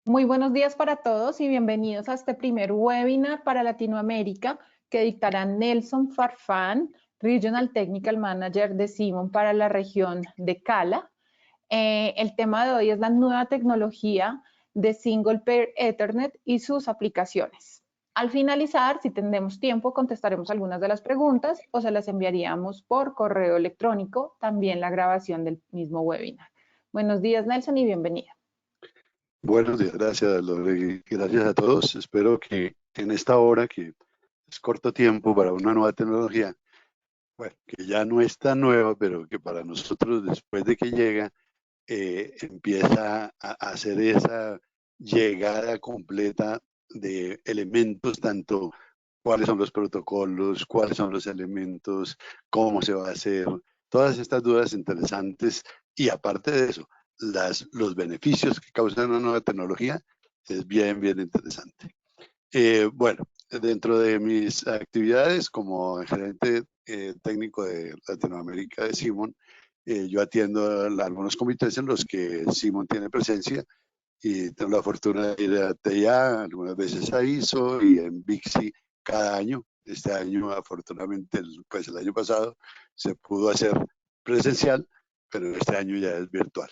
Muy buenos días para todos y bienvenidos a este primer webinar para Latinoamérica que dictará Nelson Farfán, Regional Technical Manager de Simon para la región de Cala. El tema de hoy es la nueva tecnología de Single Pair Ethernet y sus aplicaciones. Al finalizar, si tenemos tiempo, contestaremos algunas de las preguntas o se las enviaríamos por correo electrónico, también la grabación del mismo webinar. Buenos días, Nelson, y bienvenida. Buenos días, gracias, Lore. Gracias a todos. Espero que en esta hora, que es corto tiempo para una nueva tecnología, bueno, que ya no es tan nueva, pero que para nosotros, después de que llega, empieza a hacer esa llegada completa de elementos, tanto cuáles son los protocolos, cuáles son los elementos, cómo se va a hacer, todas estas dudas interesantes. Y aparte de eso, los beneficios que causa una nueva tecnología es bien, bien interesante. Bueno, dentro de mis actividades como gerente técnico de Latinoamérica de Simon, yo atiendo algunos comités en los que Simon tiene presencia y tengo la fortuna de ir a TIA, algunas veces a ISO y en VIXI cada año. Este año, afortunadamente, pues el año pasado se pudo hacer presencial, pero este año ya es virtual.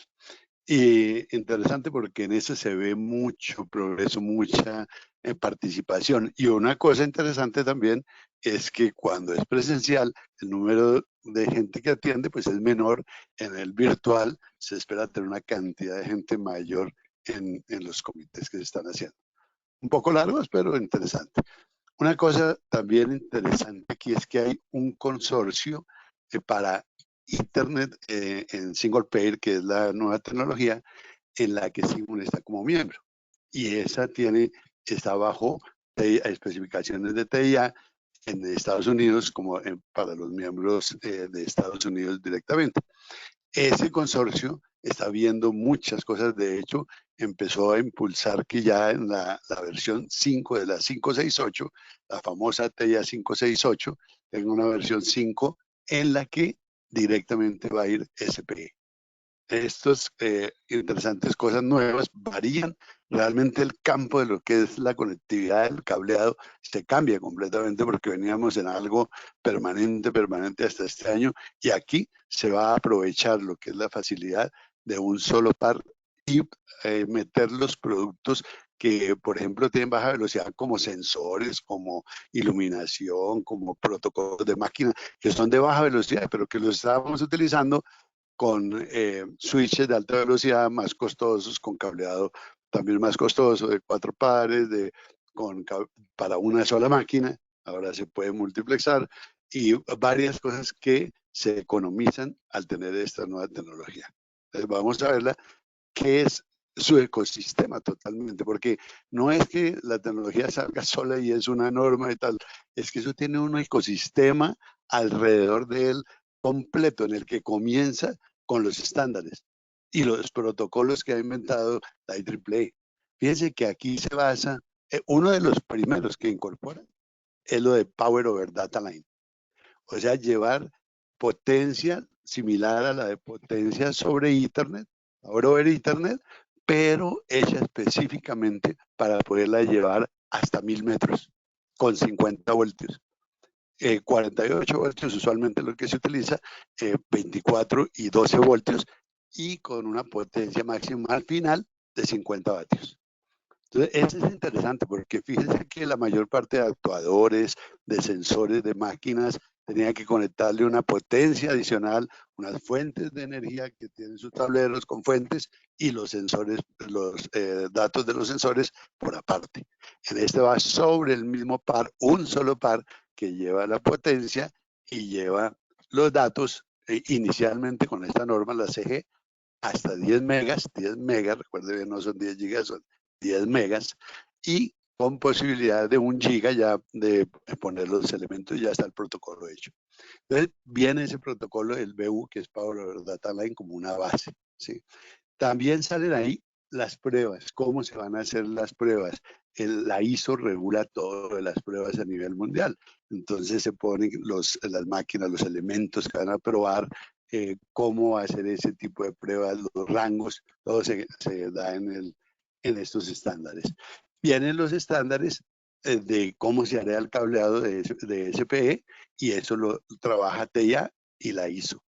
Y interesante porque en eso se ve mucho progreso, mucha participación. Y una cosa interesante también es que cuando es presencial, el número de gente que atiende pues es menor. En el virtual se espera tener una cantidad de gente mayor en los comités que se están haciendo. Un poco largos, pero interesante. Una cosa también interesante aquí es que hay un consorcio para Internet en Single Pair, que es la nueva tecnología en la que Simon está como miembro. Y esa está bajo especificaciones de TIA en Estados Unidos como para los miembros de Estados Unidos directamente. Ese consorcio está viendo muchas cosas. De hecho, empezó a impulsar que ya en la versión 5 de la 568, la famosa TIA 568, tenga una versión 5 en la que directamente va a ir SPE. Estas interesantes cosas nuevas varían realmente el campo de lo que es la conectividad, el cableado, se cambia completamente porque veníamos en algo permanente hasta este año, y aquí se va a aprovechar lo que es la facilidad de un solo par y meter los productos que, por ejemplo, tienen baja velocidad como sensores, como iluminación, como protocolos de máquina, que son de baja velocidad, pero que los estábamos utilizando con switches de alta velocidad más costosos, con cableado también más costoso, de 4 pares, para una sola máquina. Ahora se puede multiplexar y varias cosas que se economizan al tener esta nueva tecnología. Entonces vamos a verla, qué es su ecosistema totalmente, porque no es que la tecnología salga sola y es una norma y tal, es que eso tiene un ecosistema alrededor de él completo, en el que comienza con los estándares y los protocolos que ha inventado la IEEE. Fíjense que aquí se basa, uno de los primeros que incorpora es lo de Power over Data Line, o sea, llevar potencia similar a la de potencia sobre Internet, Power over Internet, pero hecha específicamente para poderla llevar hasta 1000 metros con 50 voltios. 48 voltios usualmente lo que se utiliza, 24 y 12 voltios, y con una potencia máxima al final de 50 vatios. Entonces, eso es interesante porque fíjense que la mayor parte de actuadores, de sensores, de máquinas, tenía que conectarle una potencia adicional, unas fuentes de energía que tienen sus tableros con fuentes, y los sensores, los datos de los sensores por aparte. En este va sobre el mismo par, un solo par que lleva la potencia y lleva los datos, inicialmente con esta norma, la CG, hasta 10 megas, 10 megas, recuerde bien, no son 10 gigas, son 10 megas, y con posibilidad de 1 giga ya de poner los elementos, ya está el protocolo hecho. Entonces viene ese protocolo, el BU, que es Power over Data Line, como una base, ¿sí? También salen ahí las pruebas, cómo se van a hacer las pruebas. La ISO regula todo de las pruebas a nivel mundial. Entonces se ponen las máquinas, los elementos que van a probar, cómo hacer ese tipo de pruebas, los rangos, todo se da en estos estándares. Vienen los estándares de cómo se hará el cableado de SPE, y eso lo trabaja TIA y la ISO.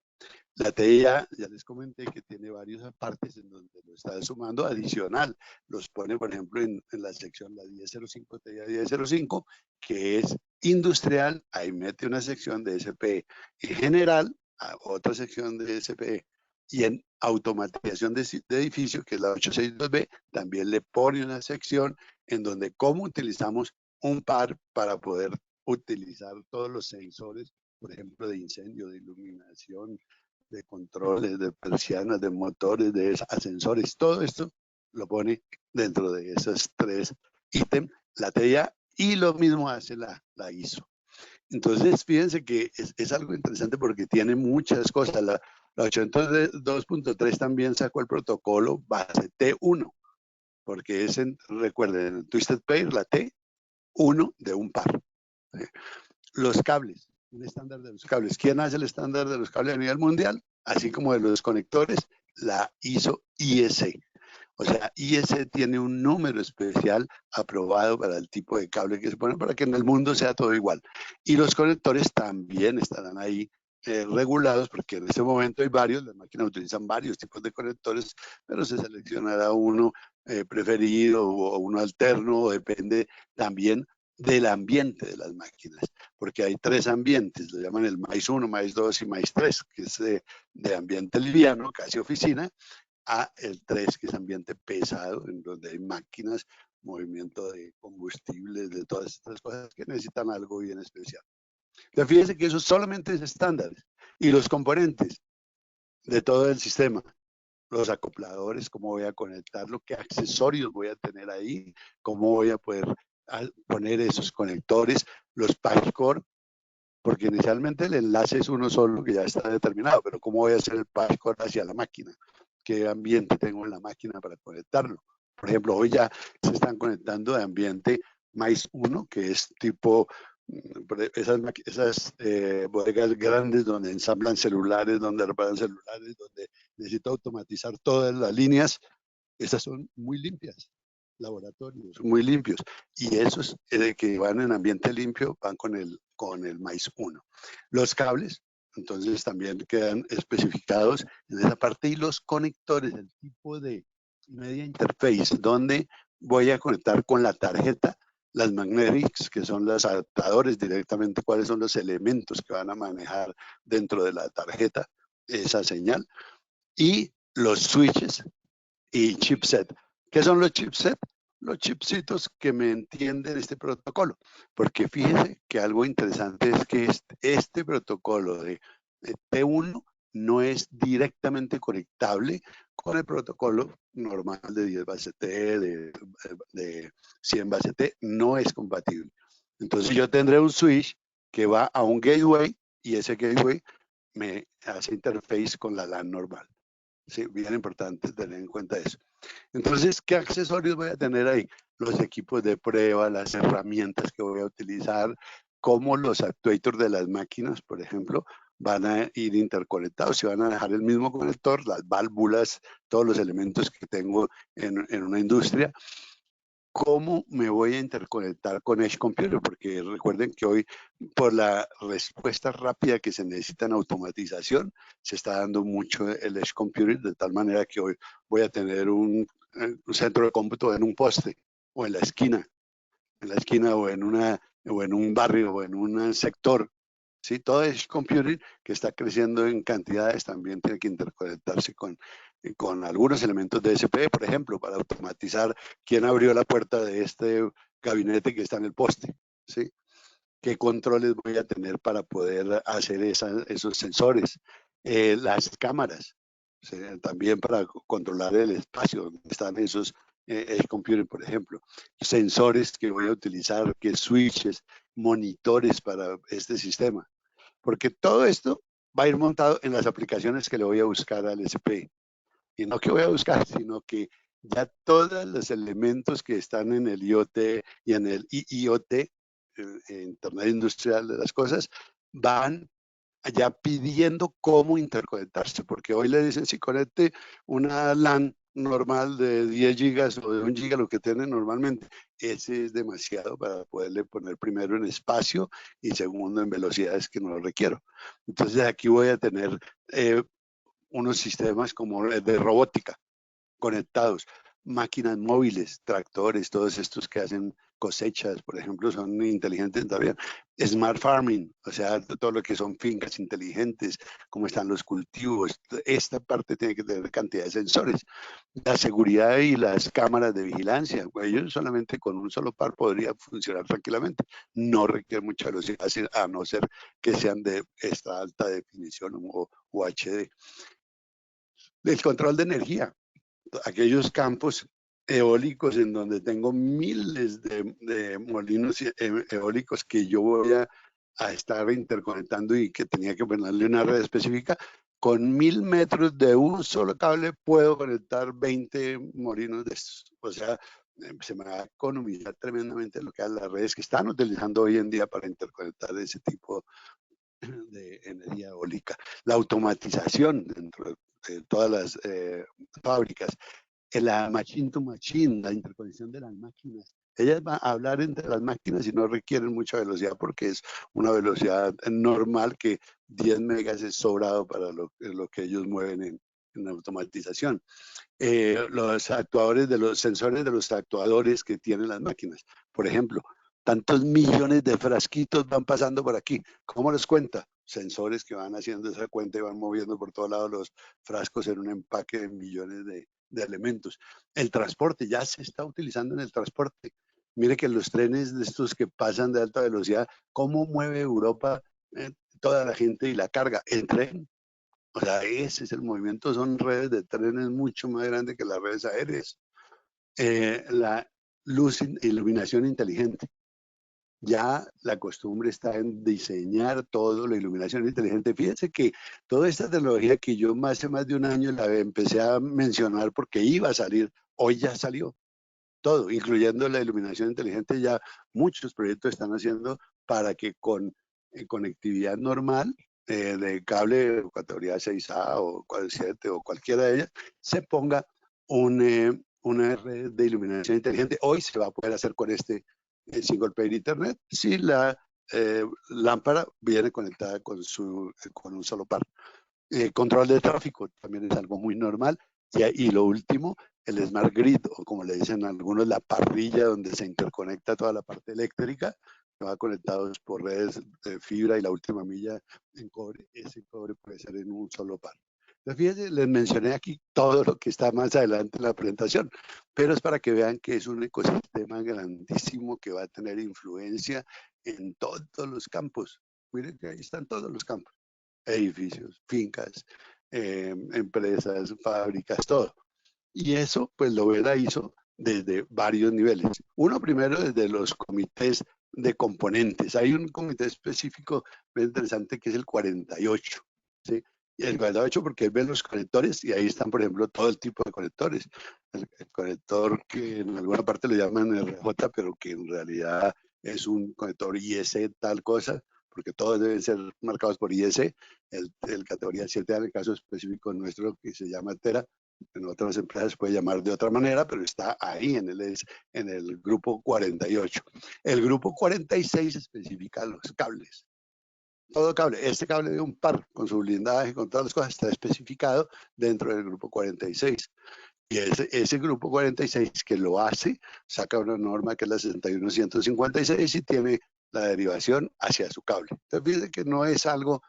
La TIA, ya les comenté que tiene varias partes en donde lo está sumando adicional. Los pone, por ejemplo, en la sección la 1005, TIA 1005, que es industrial, ahí mete una sección de SPE. En general, otra sección de SPE. Y en automatización de edificio, que es la 862B, también le pone una sección en donde cómo utilizamos un par para poder utilizar todos los sensores, por ejemplo, de incendio, de iluminación, de controles, de persianas, de motores, de ascensores, todo esto lo pone dentro de esos 3 ítems, la TIA, y lo mismo hace la ISO. Entonces, fíjense que es algo interesante porque tiene muchas cosas. La 802.3 también sacó el protocolo base T1, porque es, recuerden, en Twisted Pair, la T1 de un par. Los cables, un estándar de los cables. ¿Quién hace el estándar de los cables a nivel mundial? Así como de los conectores, la ISO IEC. O sea, IEC tiene un número especial aprobado para el tipo de cable que se pone para que en el mundo sea todo igual. Y los conectores también estarán ahí regulados, porque en este momento hay varios, las máquinas utilizan varios tipos de conectores, pero se seleccionará uno preferido o uno alterno, depende también del ambiente de las máquinas, porque hay 3 ambientes, lo llaman el MAIS 1, MAIS 2 y MAIS 3, que es de ambiente liviano, casi oficina, a el 3, que es ambiente pesado, en donde hay máquinas, movimiento de combustibles, de todas estas cosas que necesitan algo bien especial. Entonces, fíjense que eso solamente es estándares. Y los componentes de todo el sistema, los acopladores, cómo voy a conectarlo, qué accesorios voy a tener ahí, cómo voy a poder poner esos conectores, los patch core, porque inicialmente el enlace es uno solo que ya está determinado, pero cómo voy a hacer el patch core hacia la máquina, qué ambiente tengo en la máquina para conectarlo. Por ejemplo, hoy ya se están conectando de ambiente MAIS 1, que es tipo esas bodegas grandes donde ensamblan celulares, donde reparan celulares, donde necesito automatizar todas las líneas. Esas son muy limpias, laboratorios muy limpios, y esos que van en ambiente limpio van con el MAIS 1. Los cables, entonces, también quedan especificados en esa parte, y los conectores, el tipo de media interface, donde voy a conectar con la tarjeta, las magnetics, que son los adaptadores directamente, cuáles son los elementos que van a manejar dentro de la tarjeta esa señal, y los switches y chipset. ¿Qué son los chipset? Los chipsitos que me entienden este protocolo, porque fíjense que algo interesante es que este protocolo de T1 no es directamente conectable con el protocolo normal de 10 base T, de 100 base T, no es compatible. Entonces yo tendré un switch que va a un gateway, y ese gateway me hace interface con la LAN normal. Sí, bien importante tener en cuenta eso. Entonces, ¿qué accesorios voy a tener ahí? Los equipos de prueba, las herramientas que voy a utilizar, cómo los actuators de las máquinas, por ejemplo, van a ir interconectados, si van a dejar el mismo conector, las válvulas, todos los elementos que tengo en una industria. ¿Cómo me voy a interconectar con Edge Computer? Porque recuerden que hoy, por la respuesta rápida que se necesita en automatización, se está dando mucho el Edge Computer, de tal manera que hoy voy a tener un centro de cómputo en un poste, o en la esquina, o en un barrio, o en un sector. ¿Sí? Todo Edge Computing, que está creciendo en cantidades, también tiene que interconectarse con algunos elementos de SPE, por ejemplo, para automatizar quién abrió la puerta de este gabinete que está en el poste. ¿Sí? ¿Qué controles voy a tener para poder hacer esos sensores? Las cámaras, ¿sí? También para controlar el espacio donde están esos Edge Computing, por ejemplo. Sensores que voy a utilizar, qué switches, monitores para este sistema. Porque todo esto va a ir montado en las aplicaciones que le voy a buscar al SP. Y no que voy a buscar, sino que ya todos los elementos que están en el IoT y en el IoT, Internet Industrial de las Cosas, van ya pidiendo cómo interconectarse. Porque hoy le dicen, si conecte una LAN normal de 10 gigas o de 1 giga, lo que tienen normalmente. Ese es demasiado para poderle poner primero en espacio y segundo en velocidades que no lo requiero. Entonces aquí voy a tener unos sistemas como de robótica conectados, máquinas móviles, tractores, todos estos que hacen cosechas, por ejemplo, son inteligentes también. Smart farming, o sea, todo lo que son fincas inteligentes, cómo están los cultivos. Esta parte tiene que tener cantidad de sensores. La seguridad y las cámaras de vigilancia, ellos solamente con un solo par podría funcionar tranquilamente. No requiere mucha velocidad, a no ser que sean de esta alta definición o HD. El control de energía, aquellos campos eólicos en donde tengo miles de molinos eólicos que yo voy a estar interconectando y que tenía que ponerle una red específica. Con 1000 metros de un solo cable puedo conectar 20 molinos de estos. O sea, se me va a economizar tremendamente lo que es las redes que están utilizando hoy en día para interconectar ese tipo de energía eólica. La automatización dentro de todas las fábricas, la machine to machine, la interconexión de las máquinas. Ellas van a hablar entre las máquinas y no requieren mucha velocidad porque es una velocidad normal que 10 megas es sobrado para lo que ellos mueven en automatización. Los actuadores de los sensores de los actuadores que tienen las máquinas. Por ejemplo, tantos millones de frasquitos van pasando por aquí. ¿Cómo los cuenta? Sensores que van haciendo esa cuenta y van moviendo por todos lados los frascos en un empaque de millones de elementos. El transporte ya se está utilizando en el transporte. Mire que los trenes de estos que pasan de alta velocidad, ¿cómo mueve Europa toda la gente y la carga? El tren. O sea, ese es el movimiento, son redes de trenes mucho más grandes que las redes aéreas. La luz, iluminación inteligente. Ya la costumbre está en diseñar todo, la iluminación inteligente. Fíjense que toda esta tecnología que yo hace más de un año la empecé a mencionar porque iba a salir, hoy ya salió todo, incluyendo la iluminación inteligente. Ya muchos proyectos están haciendo para que con conectividad normal de cable categoría 6A o 7 o cualquiera de ellas, se ponga una red de iluminación inteligente. Hoy se va a poder hacer con este single pair internet si la lámpara viene conectada con un solo par. Control de tráfico también es algo muy normal. Y lo último, el Smart Grid, o como le dicen algunos, la parrilla donde se interconecta toda la parte eléctrica, que va conectados por redes de fibra y la última milla en cobre. Ese cobre puede ser en un solo par. Entonces, fíjense, les mencioné aquí todo lo que está más adelante en la presentación, pero es para que vean que es un ecosistema grandísimo que va a tener influencia en todos los campos. Miren que ahí están todos los campos: edificios, fincas, empresas, fábricas, todo. Y eso, pues lo Vera hizo desde varios niveles. Uno primero desde los comités de componentes. Hay un comité específico muy interesante que es el 48, ¿sí? Y el 48 porque él ve los conectores y ahí están, por ejemplo, todo el tipo de conectores. El conector que en alguna parte lo llaman RJ, pero que en realidad es un conector IS tal cosa, porque todos deben ser marcados por IS. El categoría 7 en el caso específico nuestro, que se llama Tera, en otras empresas se puede llamar de otra manera, pero está ahí en el grupo 48. El grupo 46 especifica los cables. Todo cable, este cable de un par con su blindaje, con todas las cosas, está especificado dentro del grupo 46. Y ese grupo 46 que lo hace, saca una norma que es la 61156 y tiene la derivación hacia su cable. Entonces, fíjense que no es algo,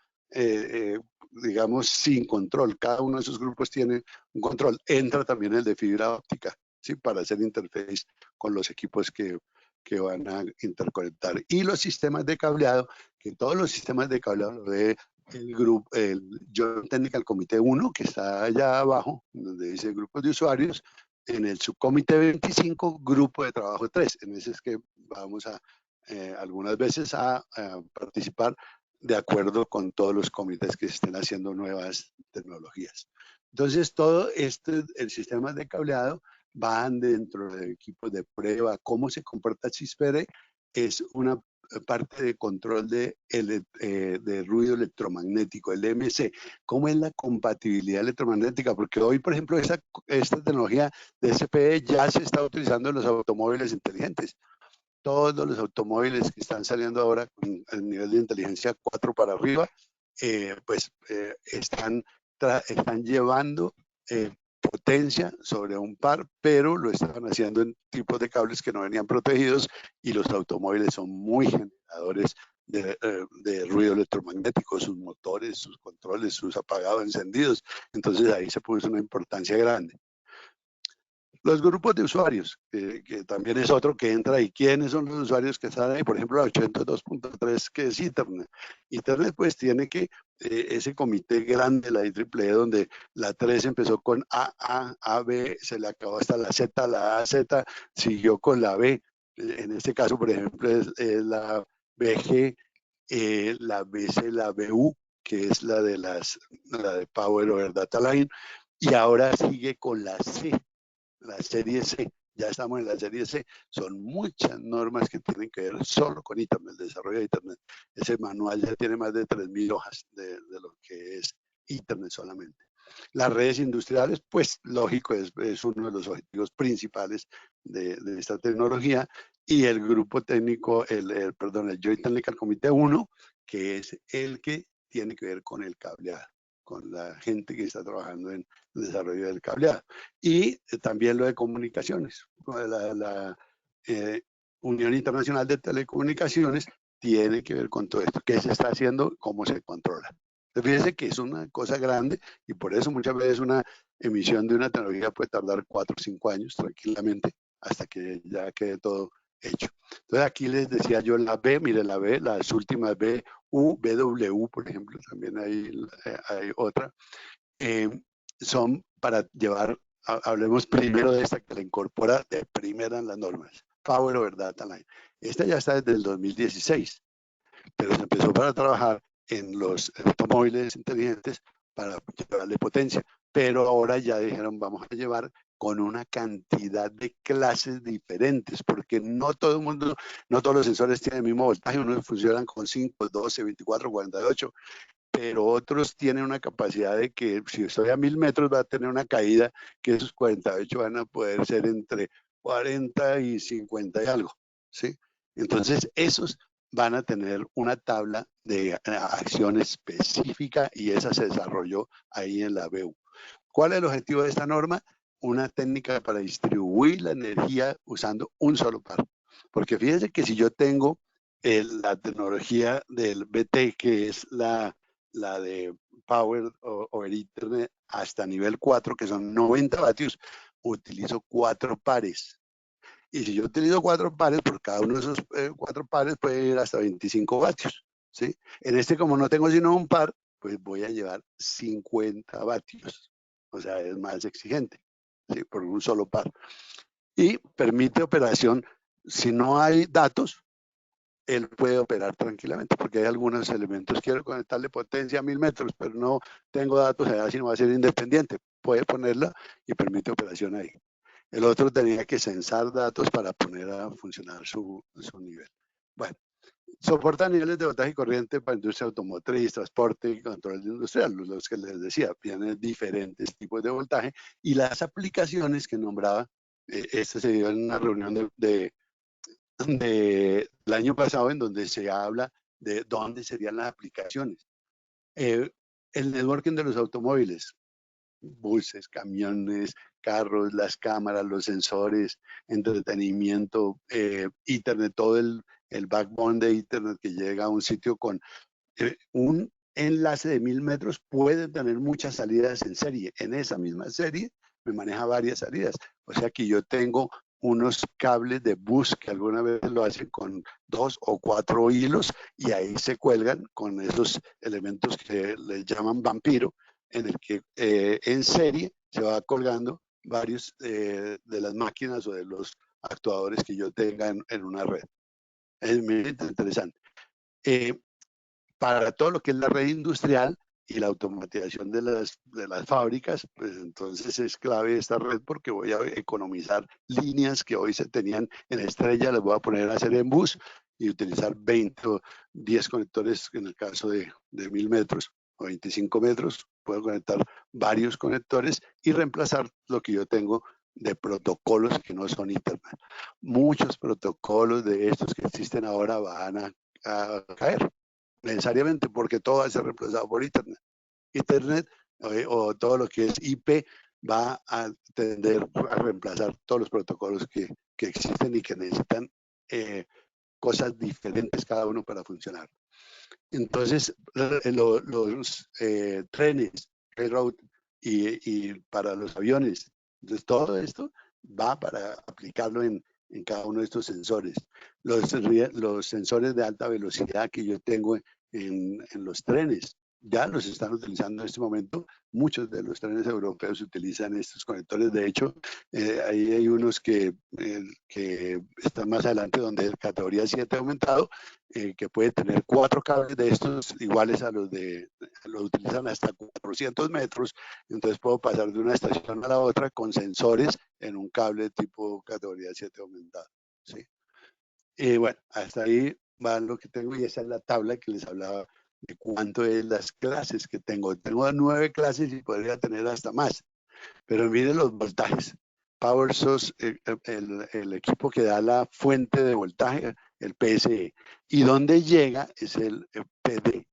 digamos, sin control. Cada uno de esos grupos tiene un control. Entra también el de fibra óptica, ¿sí? Para hacer interface con los equipos que van a interconectar. Y los sistemas de cableado, que todos los sistemas de cableado lo ve el grupo, el Joint Technical Committee 1, que está allá abajo, donde dice grupos de usuarios. En el subcomité 25, grupo de trabajo 3. En ese es que vamos algunas veces a participar de acuerdo con todos los comités que estén haciendo nuevas tecnologías. Entonces, todo el sistema de cableado van dentro de equipos de prueba. ¿Cómo se comporta CISPERE? Es una parte de control de ruido electromagnético, el EMC. ¿Cómo es la compatibilidad electromagnética? Porque hoy, por ejemplo, esta tecnología de SPE ya se está utilizando en los automóviles inteligentes. Todos los automóviles que están saliendo ahora con el nivel de inteligencia 4 para arriba, están llevando potencia sobre un par, pero lo estaban haciendo en tipos de cables que no venían protegidos, y los automóviles son muy generadores de ruido electromagnético, sus motores, sus controles, sus apagados, encendidos. Entonces ahí se puso una importancia grande. Los grupos de usuarios, que también es otro que entra ahí. ¿Quiénes son los usuarios que están ahí? Por ejemplo, la 802.3, que es Internet. Internet pues tiene que, ese comité grande, la IEEE, donde la 3 empezó con A, B, se le acabó hasta la Z, la A, Z, siguió con la B. En este caso, por ejemplo, es la BG, la BC, la BU, que es la de Power over Data Line, y ahora sigue con la C, la serie C. Ya estamos en la serie C. Son muchas normas que tienen que ver solo con Internet, el desarrollo de Internet. Ese manual ya tiene más de 3.000 hojas de lo que es Internet solamente. Las redes industriales, pues lógico, es uno de los objetivos principales de esta tecnología. Y el grupo técnico, el Joint Technical Committee 1, que es el que tiene que ver con el cableado, con la gente que está trabajando en el desarrollo del cableado. Y también lo de comunicaciones. La Unión Internacional de Telecomunicaciones tiene que ver con todo esto. ¿Qué se está haciendo? ¿Cómo se controla? Fíjense que es una cosa grande, y por eso muchas veces una emisión de una tecnología puede tardar 4 o 5 años tranquilamente hasta que ya quede todo hecho. Entonces aquí les decía yo la B, mire la B, las últimas B, U, BW, por ejemplo, también hay otra, son para llevar, hablemos primero de esta que la incorpora de primera en las normas, Power over Data Line. Esta ya está desde el 2016, pero se empezó para trabajar en los automóviles inteligentes para llevarle potencia, pero ahora ya dijeron vamos a llevar con una cantidad de clases diferentes, porque no todo el mundo, no todos los sensores tienen el mismo voltaje, unos funcionan con 5, 12, 24, 48, pero otros tienen una capacidad de que si estoy a 1000 metros va a tener una caída que esos 48 van a poder ser entre 40 y 50 y algo, ¿sí? Entonces esos van a tener una tabla de acción específica, y esa se desarrolló ahí en la BEU. ¿Cuál es el objetivo de esta norma? Una técnica para distribuir la energía usando un solo par. Porque fíjense que si yo tengo la tecnología del BT, que es la de Power over Ethernet hasta nivel 4, que son 90 vatios, utilizo 4 pares. Y si yo utilizo 4 pares, por cada uno de esos 4 pares puede ir hasta 25 vatios, ¿sí? En este, como no tengo sino un par, pues voy a llevar 50 vatios. O sea, es más exigente, ¿sí? Por un solo par. Y permite operación, si no hay datos, él puede operar tranquilamente, porque hay algunos elementos, quiero conectarle potencia a 1000 metros, pero no tengo datos allá, sino va a ser independiente. Puede ponerla y permite operación ahí. El otro tenía que censar datos para poner a funcionar su nivel. Bueno, soporta niveles de voltaje y corriente para industria automotriz, transporte y control industrial, los que les decía, tienen diferentes tipos de voltaje, y las aplicaciones que nombraba, este se dio en una reunión del año pasado, en donde se habla de dónde serían las aplicaciones. El networking de los automóviles, buses, camiones, carros, las cámaras, los sensores, entretenimiento, Internet, todo el backbone de Internet que llega a un sitio con un enlace de 1000 metros puede tener muchas salidas en serie. En esa misma serie me maneja varias salidas. O sea que yo tengo unos cables de bus que alguna vez lo hacen con 2 o 4 hilos, y ahí se cuelgan con esos elementos que les llaman vampiro, en el que en serie se va colgando varios de las máquinas o de los actuadores que yo tenga en una red. Es muy interesante. Para todo lo que es la red industrial y la automatización de las fábricas, pues entonces es clave esta red, porque voy a economizar líneas que hoy se tenían en estrella, las voy a poner a hacer en bus, y utilizar 20 o 10 conectores en el caso de 1000 metros o 25 metros. Puedo conectar varios conectores y reemplazar lo que yo tengo de protocolos que no son Ethernet. Muchos protocolos de estos que existen ahora van a caer necesariamente porque todo va a ser reemplazado por Ethernet. Ethernet o todo lo que es IP va a tender a reemplazar todos los protocolos que existen y que necesitan cosas diferentes cada uno para funcionar. Entonces, los trenes, railroad y para los aviones, entonces todo esto va para aplicarlo en cada uno de estos sensores. Los sensores de alta velocidad que yo tengo en los trenes, ya los están utilizando en este momento. Muchos de los trenes europeos utilizan estos conectores. De hecho, ahí hay unos que están más adelante donde el categoría 7 ha aumentado, que puede tener 4 cables de estos iguales a los utilizan hasta 400 metros. Entonces puedo pasar de una estación a la otra con sensores en un cable tipo categoría 7 aumentado. ¿Sí? Bueno, hasta ahí va lo que tengo y esa es la tabla que les hablaba de cuánto es las clases que tengo. Tengo 9 clases y podría tener hasta más. Pero miren los voltajes. Power Source, el equipo que da la fuente de voltaje, el PSE. Y donde llega es el PD,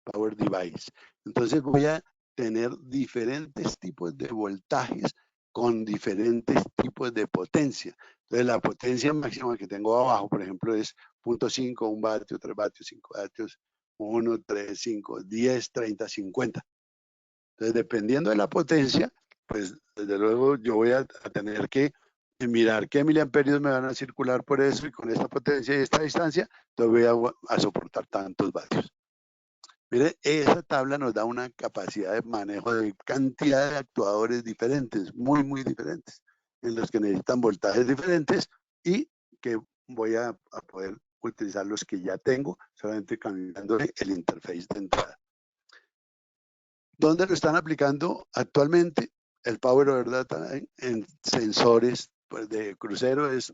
Power Device. Entonces voy a tener diferentes tipos de voltajes con diferentes tipos de potencia. Entonces la potencia máxima que tengo abajo, por ejemplo, es 0.5, 1 vatio, 3 vatios, 5 vatios, 1, 3, 5, 10, 30, 50. Entonces, dependiendo de la potencia, pues desde luego yo voy a tener que mirar qué miliamperios me van a circular por eso y con esta potencia y esta distancia, entonces voy a soportar tantos vatios. Mire, esa tabla nos da una capacidad de manejo de cantidad de actuadores diferentes, muy, muy diferentes, en los que necesitan voltajes diferentes y que voy a poder utilizar los que ya tengo, solamente cambiando el interface de entrada. ¿Dónde lo están aplicando actualmente? El Power Over Data en sensores pues, de crucero es,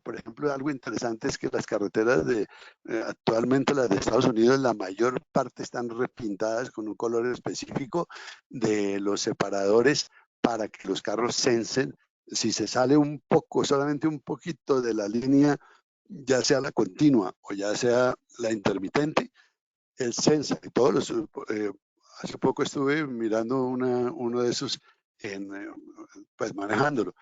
por ejemplo, algo interesante es que las carreteras actualmente las de Estados Unidos, la mayor parte están repintadas con un color específico de los separadores para que los carros sensen si se sale un poco, solamente un poquito de la línea, ya sea la continua o ya sea la intermitente, el sensa y todos los hace poco estuve mirando uno de esos, pues manejándolo,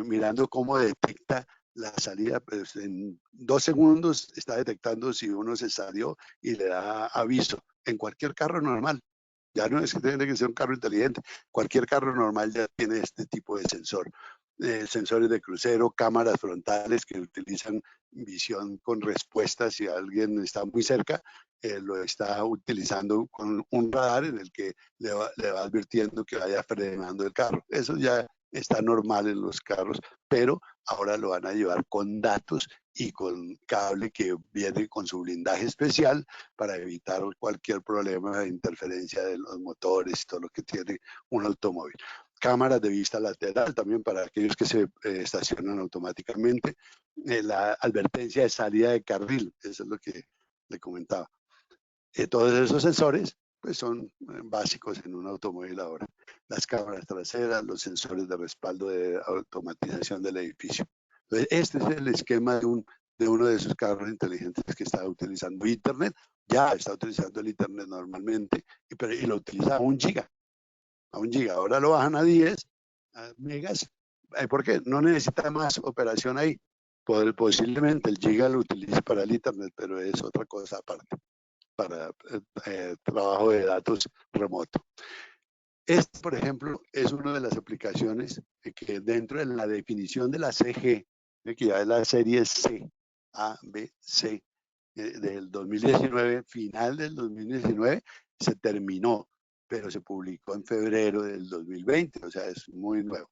mirando cómo detecta la salida. Pues en 2 segundos está detectando si uno se salió y le da aviso. En cualquier carro normal. Ya no es que tiene que ser un carro inteligente. Cualquier carro normal ya tiene este tipo de sensor. Sensores de crucero, cámaras frontales que utilizan visión con respuesta si alguien está muy cerca. Lo está utilizando con un radar en el que le va advirtiendo que vaya frenando el carro. Eso ya está normal en los carros, pero ahora lo van a llevar con datos y con cable que viene con su blindaje especial para evitar cualquier problema de interferencia de los motores y todo lo que tiene un automóvil. Cámaras de vista lateral también para aquellos que se estacionan automáticamente. La advertencia de salida de carril, eso es lo que le comentaba. Todos esos sensores pues son básicos en un automóvil ahora. Las cámaras traseras, los sensores de respaldo de automatización del edificio. Entonces, este es el esquema de uno de esos carros inteligentes que está utilizando Internet. Ya está utilizando el Internet normalmente y lo utiliza a 1 giga. A 1 giga. Ahora lo bajan a 10 megas. ¿Por qué? No necesita más operación ahí. Posiblemente el giga lo utilice para el Internet, pero es otra cosa aparte, para trabajo de datos remoto. Este, por ejemplo, es una de las aplicaciones que dentro de la definición de la CG, que ya es la serie C, A, B, C, del 2019, final del 2019, se terminó, pero se publicó en febrero del 2020, o sea, es muy nuevo.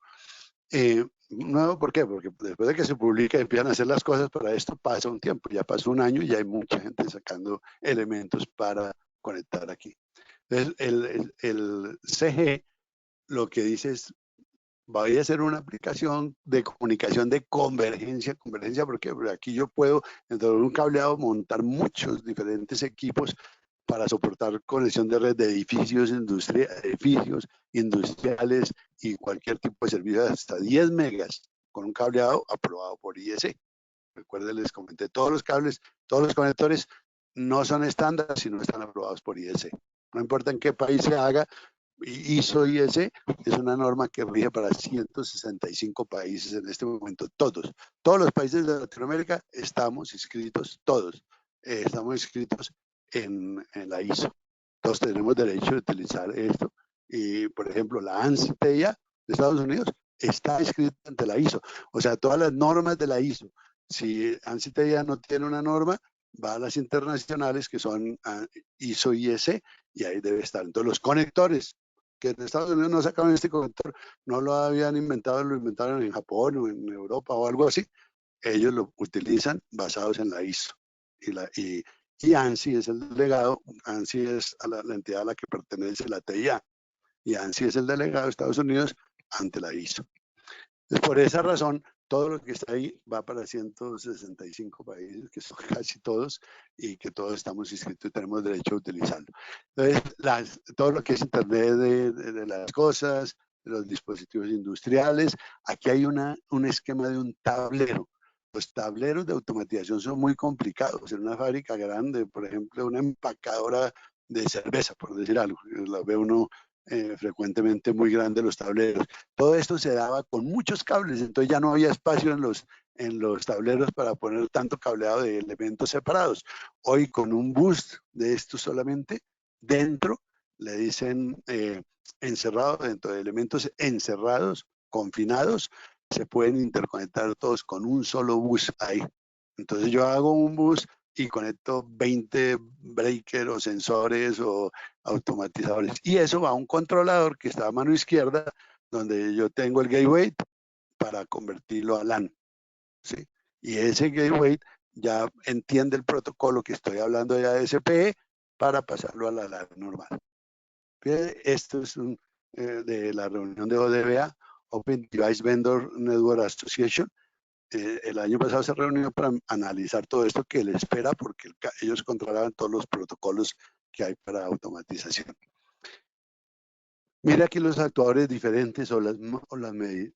Nuevo, ¿por qué? Porque después de que se publica y empiezan a hacer las cosas para esto, pasa un tiempo, ya pasó 1 año y ya hay mucha gente sacando elementos para conectar aquí. Entonces, el CG lo que dice es voy a hacer una aplicación de comunicación de convergencia. Convergencia, ¿por qué? Porque aquí yo puedo, dentro de un cableado, montar muchos diferentes equipos para soportar conexión de red de edificios, edificios industriales y cualquier tipo de servicio hasta 10 megas con un cableado aprobado por IEC. Recuerden, les comenté, todos los cables, todos los conectores no son estándar si no están aprobados por IEC. No importa en qué país se haga, ISO IS es una norma que rige para 165 países en este momento, todos los países de Latinoamérica estamos inscritos, estamos inscritos en la ISO. Todos tenemos derecho de utilizar esto. Y, por ejemplo, la ANSI-TIA de Estados Unidos está inscrita ante la ISO. O sea, todas las normas de la ISO. Si ANSI-TIA no tiene una norma, va a las internacionales que son ISO IS y ahí debe estar. Entonces, los conectores que en Estados Unidos no sacaron este conector, no lo habían inventado, lo inventaron en Japón o en Europa o algo así, ellos lo utilizan basados en la ISO. Y ANSI es el delegado, ANSI es la entidad a la que pertenece la TIA, y ANSI es el delegado de Estados Unidos ante la ISO. Entonces, por esa razón, todo lo que está ahí va para 165 países, que son casi todos, y que todos estamos inscritos y tenemos derecho a utilizarlo. Entonces, todo lo que es Internet de las cosas, de los dispositivos industriales, aquí hay un esquema de un tablero. Los tableros de automatización son muy complicados. En una fábrica grande, por ejemplo, una empacadora de cerveza, por decir algo, la ve uno frecuentemente muy grande los tableros. Todo esto se daba con muchos cables, entonces ya no había espacio en los tableros para poner tanto cableado de elementos separados. Hoy con un bus de estos solamente, dentro le dicen encerrado, dentro de elementos encerrados, confinados, se pueden interconectar todos con un solo bus ahí. Entonces yo hago un bus y conecto 20 breakers o sensores o automatizadores. Y eso va a un controlador que está a mano izquierda, donde yo tengo el gateway para convertirlo a LAN. ¿Sí? Y ese gateway ya entiende el protocolo que estoy hablando ya de SPE para pasarlo a la LAN normal. Esto es de la reunión de ODBA, Open Device Vendor Network Association. El año pasado se reunió para analizar todo esto que le espera, porque ellos controlaban todos los protocolos que hay para automatización. Mira aquí los actuadores diferentes o las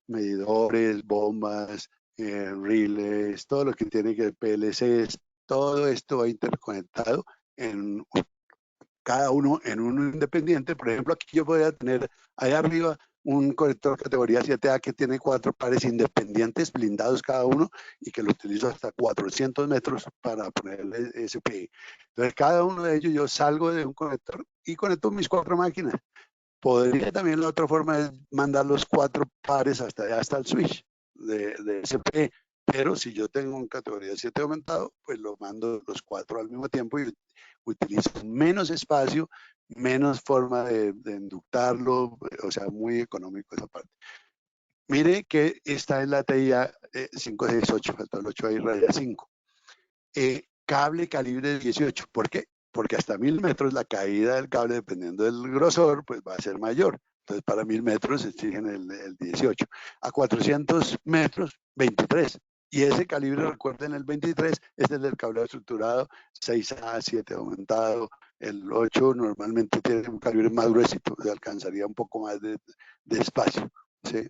medidores, bombas, relays, todo lo que tiene que ver PLCs, todo esto va interconectado en cada uno en uno independiente. Por ejemplo, aquí yo podría tener ahí arriba un conector categoría 7A que tiene 4 pares independientes, blindados cada uno, y que lo utilizo hasta 400 metros para ponerle SPI. Entonces, cada uno de ellos yo salgo de un conector y conecto mis 4 máquinas. Podría también la otra forma es mandar los 4 pares hasta el switch de SPE, pero si yo tengo un categoría 7 aumentado, pues lo mando los 4 al mismo tiempo y utilizo menos espacio, menos forma de inductarlo, o sea, muy económico esa parte. Mire que esta es la TIA 568, faltó el 8 ahí, raya 5. Cable calibre 18, ¿por qué? Porque hasta 1000 metros la caída del cable, dependiendo del grosor, pues va a ser mayor. Entonces, para 1000 metros exigen el 18. A 400 metros, 23. Y ese calibre, recuerden, el 23 es el del cable estructurado 6A, 7 aumentado. El 8 normalmente tiene un calibre más gruesito, se alcanzaría un poco más de espacio. ¿Sí?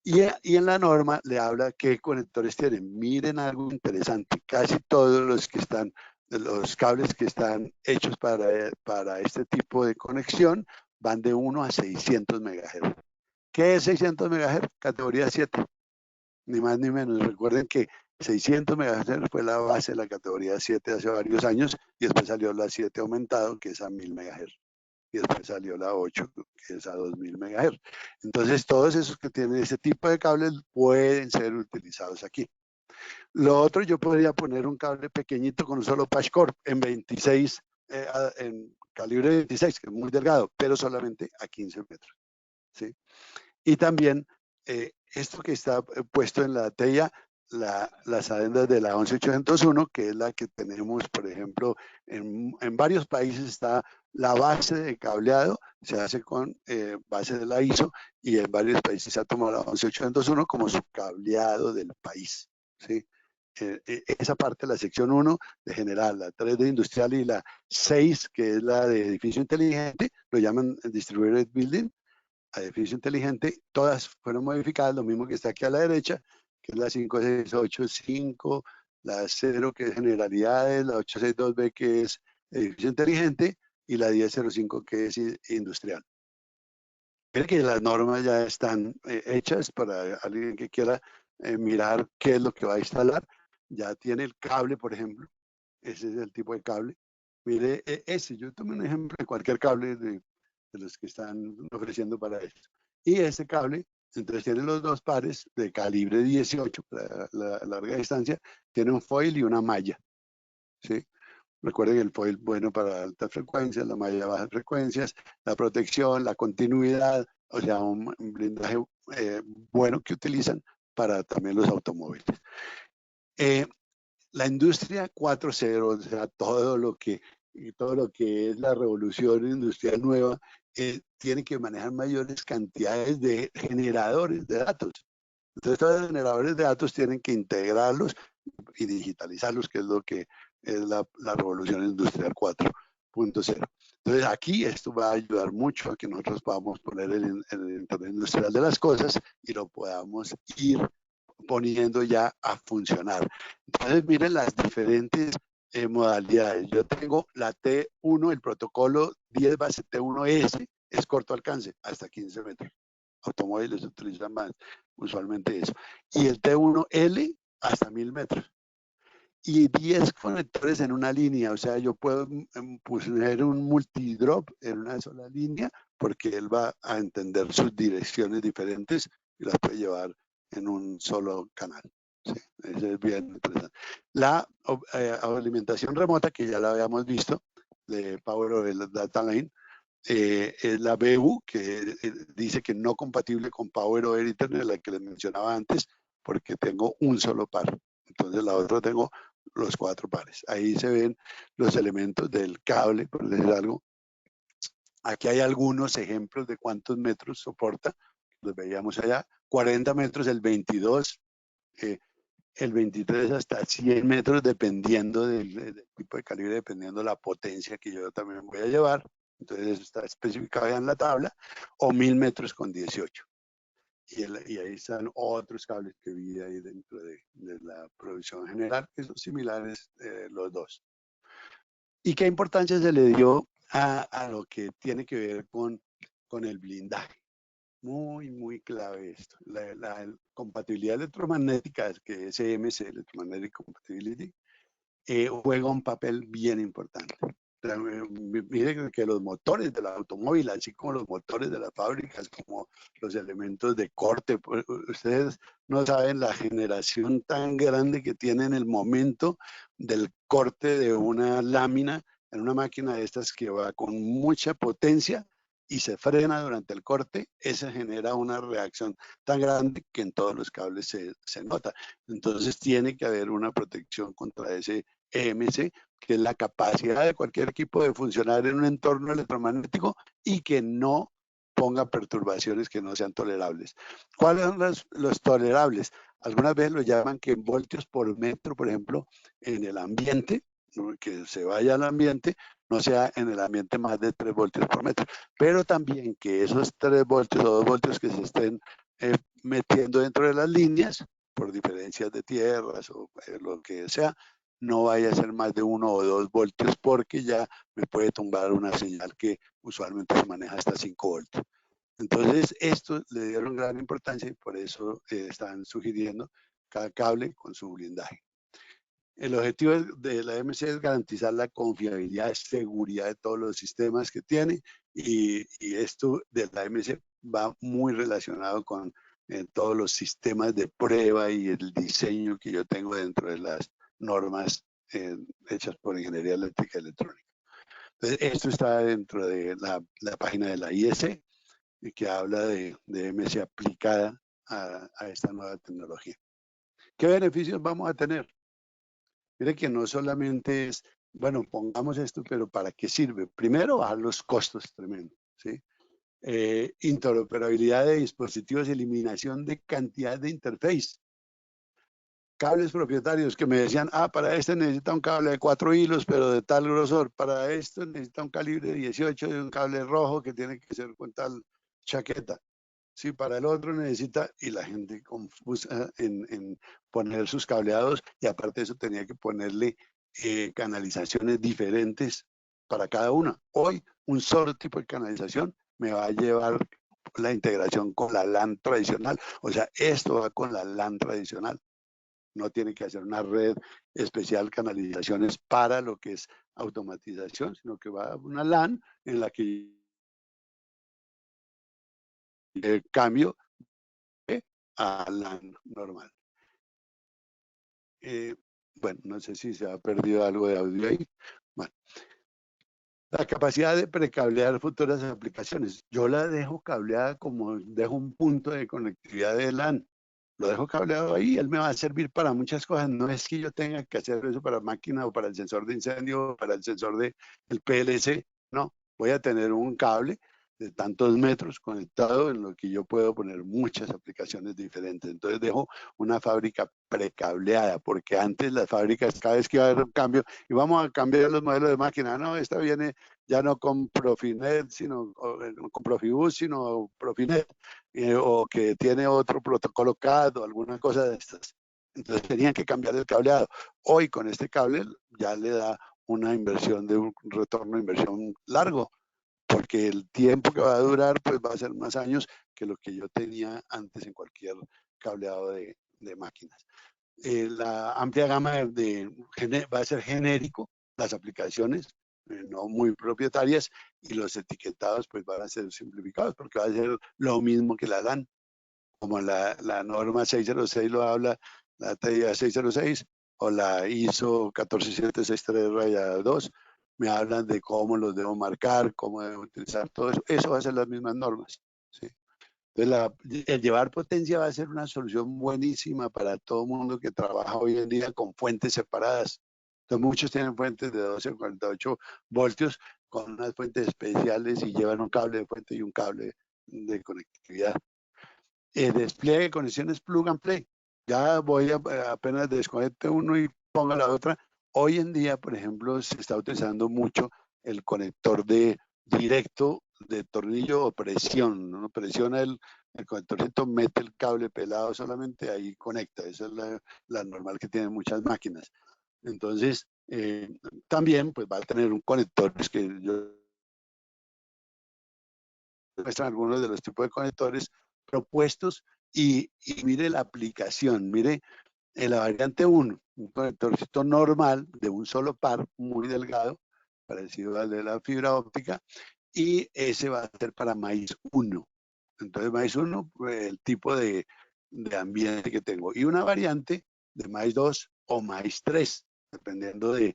Y en la norma le habla qué conectores tienen. Miren algo interesante, casi todos los cables que están hechos para este tipo de conexión van de 1 a 600 MHz. ¿Qué es 600 MHz? Categoría 7, ni más ni menos. Recuerden que 600 MHz fue la base de la categoría 7 hace varios años y después salió la 7 aumentado, que es a 1000 MHz. Y después salió la 8, que es a 2000 MHz. Entonces, todos esos que tienen ese tipo de cables pueden ser utilizados aquí. Lo otro, yo podría poner un cable pequeñito con un solo patch cord en 26, en calibre 26, que es muy delgado, pero solamente a 15 metros. ¿Sí? Y también esto que está puesto en la TIA las adendas de la 11801, que es la que tenemos, por ejemplo, en varios países está la base de cableado, se hace con base de la ISO, y en varios países se ha tomado la 11801 como su cableado del país, ¿sí? Esa parte de la sección 1 de general, la 3 de industrial y la 6, que es la de edificio inteligente, lo llaman Distributed Building, a edificio inteligente, todas fueron modificadas, lo mismo que está aquí a la derecha, que es la 5685, la 0 que es generalidades, la 862B que es edificio inteligente y la 1005 que es industrial. Creo que las normas ya están hechas para alguien que quiera mirar qué es lo que va a instalar. Ya tiene el cable, por ejemplo. Ese es el tipo de cable. Mire, ese, yo tomé un ejemplo de cualquier cable de los que están ofreciendo para esto. Y ese cable, entonces tiene los dos pares de calibre 18 para la larga distancia, tiene un foil y una malla, ¿sí? Recuerden el foil bueno para altas frecuencias, la malla bajas frecuencias, la protección, la continuidad, o sea, un blindaje bueno que utilizan para también los automóviles. La industria 4.0, o sea, todo lo que es la revolución industrial nueva, tiene que manejar mayores cantidades de generadores de datos. Entonces, todos los generadores de datos tienen que integrarlos y digitalizarlos, que es lo que es la revolución industrial 4.0. Entonces, aquí esto va a ayudar mucho a que nosotros podamos poner el Internet industrial de las cosas y lo podamos ir poniendo ya a funcionar. Entonces, miren las diferentes modalidades. Yo tengo la T1, el protocolo 10 base T1S, es corto alcance, hasta 15 metros. Automóviles utilizan más usualmente eso. Y el T1L hasta 1000 metros. Y 10 conectores en una línea, o sea, yo puedo poner un multidrop en una sola línea porque él va a entender sus direcciones diferentes y las puede llevar en un solo canal. Sí, eso es bien interesante. La alimentación remota, que ya la habíamos visto, de Power over Data Line, es la BU, que dice que no compatible con Power over Ethernet, la que les mencionaba antes, porque tengo un solo par. Entonces la otra tengo los 4 pares. Ahí se ven los elementos del cable, por decir algo. Aquí hay algunos ejemplos de cuántos metros soporta. Los veíamos allá. 40 metros, el 22, el 23 hasta 100 metros, dependiendo del tipo de calibre, dependiendo de la potencia que yo también voy a llevar. Entonces eso está especificado ya en la tabla. O 1000 metros con 18. Y ahí están otros cables que vi ahí dentro de la provisión general, que son similares los dos. ¿Y qué importancia se le dio a lo que tiene que ver con el blindaje? Muy, muy clave esto. La compatibilidad electromagnética, que es EMC, Electromagnetic Compatibility, juega un papel bien importante. Miren que los motores del automóvil, así como los motores de las fábricas, como los elementos de corte, pues, ustedes no saben la generación tan grande que tiene en el momento del corte de una lámina en una máquina de estas que va con mucha potencia y se frena durante el corte. Esa genera una reacción tan grande que en todos los cables se nota. Entonces tiene que haber una protección contra ese EMC, que es la capacidad de cualquier equipo de funcionar en un entorno electromagnético y que no ponga perturbaciones que no sean tolerables. ¿Cuáles son los tolerables? Algunas veces lo llaman que en voltios por metro, por ejemplo, en el ambiente, ¿no? Que se vaya al ambiente, no sea en el ambiente más de 3 voltios por metro, pero también que esos 3 voltios o 2 voltios que se estén metiendo dentro de las líneas, por diferencias de tierras o lo que sea, no vaya a ser más de 1 o 2 voltios porque ya me puede tumbar una señal que usualmente se maneja hasta 5 voltios. Entonces, esto le dieron gran importancia y por eso están sugiriendo cada cable con su blindaje. El objetivo de la EMC es garantizar la confiabilidad y seguridad de todos los sistemas que tiene y esto de la EMC va muy relacionado con todos los sistemas de prueba y el diseño que yo tengo dentro de las normas hechas por Ingeniería Eléctrica y Electrónica. Entonces, esto está dentro de la página de la IEC, que habla de EMC aplicada a esta nueva tecnología. ¿Qué beneficios vamos a tener? Mire que no solamente es, bueno, pongamos esto, pero ¿para qué sirve? Primero, bajar los costos tremendo, ¿sí? Interoperabilidad de dispositivos, eliminación de cantidad de interface. Cables propietarios que me decían, para este necesita un cable de 4 hilos, pero de tal grosor. Para esto necesita un calibre 18 de un cable rojo que tiene que ser con tal chaqueta. Sí, para el otro necesita, y la gente confusa en poner sus cableados, y aparte de eso tenía que ponerle canalizaciones diferentes para cada una. Hoy, un solo tipo de canalización me va a llevar la integración con la LAN tradicional. O sea, esto va con la LAN tradicional. No tiene que hacer una red especial, canalizaciones para lo que es automatización, sino que va a una LAN en la que cambio a LAN normal. Bueno, no sé si se ha perdido algo de audio ahí. Bueno, la capacidad de precablear futuras aplicaciones. Yo la dejo cableada como dejo un punto de conectividad de LAN. Lo dejo cableado ahí, él me va a servir para muchas cosas. No es que yo tenga que hacer eso para máquina o para el sensor de incendio o para el sensor del PLC. No, voy a tener un cable de tantos metros conectado en lo que yo puedo poner muchas aplicaciones diferentes. Entonces dejo una fábrica precableada, porque antes las fábricas, cada vez que iba a haber un cambio, y vamos a cambiar los modelos de máquina, no, esta viene ya no con Profinet, sino con Profibus, sino Profinet, o que tiene otro protocolo CAD o alguna cosa de estas. Entonces tenían que cambiar el cableado. Hoy con este cable ya le da una inversión de un retorno de inversión largo, porque el tiempo que va a durar pues va a ser más años que lo que yo tenía antes en cualquier cableado de máquinas. La amplia gama va a ser genérico, las aplicaciones no muy propietarias, y los etiquetados pues van a ser simplificados porque va a ser lo mismo que la LAN, como la norma 606 lo habla, la TIA 606 o la ISO 14763-2, me hablan de cómo los debo marcar, cómo debo utilizar todo eso. Eso va a ser las mismas normas, ¿sí? Entonces, el llevar potencia va a ser una solución buenísima para todo el mundo que trabaja hoy en día con fuentes separadas. Entonces, muchos tienen fuentes de 12 o 48 voltios con unas fuentes especiales y llevan un cable de fuente y un cable de conectividad. Despliegue de conexiones plug and play. Ya voy apenas desconecte uno y ponga la otra. Hoy en día, por ejemplo, se está utilizando mucho el conector de directo de tornillo o presión, ¿no? Presiona el conectorcito, mete el cable pelado solamente, ahí conecta. Esa es la normal que tienen muchas máquinas. Entonces, también pues va a tener un conector que yo muestran algunos de los tipos de conectores propuestos, y mire la aplicación, mire en la variante 1, un conectorcito normal de un solo par, muy delgado, parecido al de la fibra óptica, y ese va a ser para maíz 1. Entonces, maíz 1, el tipo de ambiente que tengo. Y una variante de maíz 2 o maíz 3, dependiendo del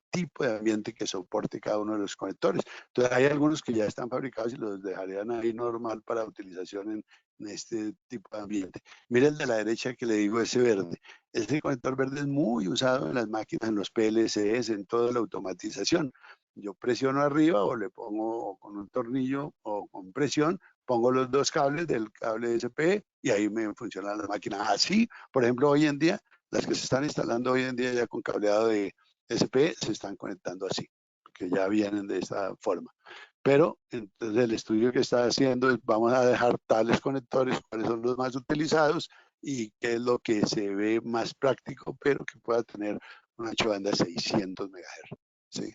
tipo de ambiente que soporte cada uno de los conectores. Entonces, hay algunos que ya están fabricados y los dejarían ahí normal para utilización en este tipo de ambiente. Mira el de la derecha que le digo, ese verde. Ese conector verde es muy usado en las máquinas, en los PLCs, en toda la automatización. Yo presiono arriba o le pongo con un tornillo o con presión, pongo los dos cables del cable SP y ahí me funciona la máquina. Así, por ejemplo, hoy en día, las que se están instalando hoy en día ya con cableado de SP se están conectando así, porque ya vienen de esta forma. Pero entonces el estudio que está haciendo es, vamos a dejar tales conectores, cuáles son los más utilizados y qué es lo que se ve más práctico, pero que pueda tener una ancho de banda de 600 MHz. ¿Sí?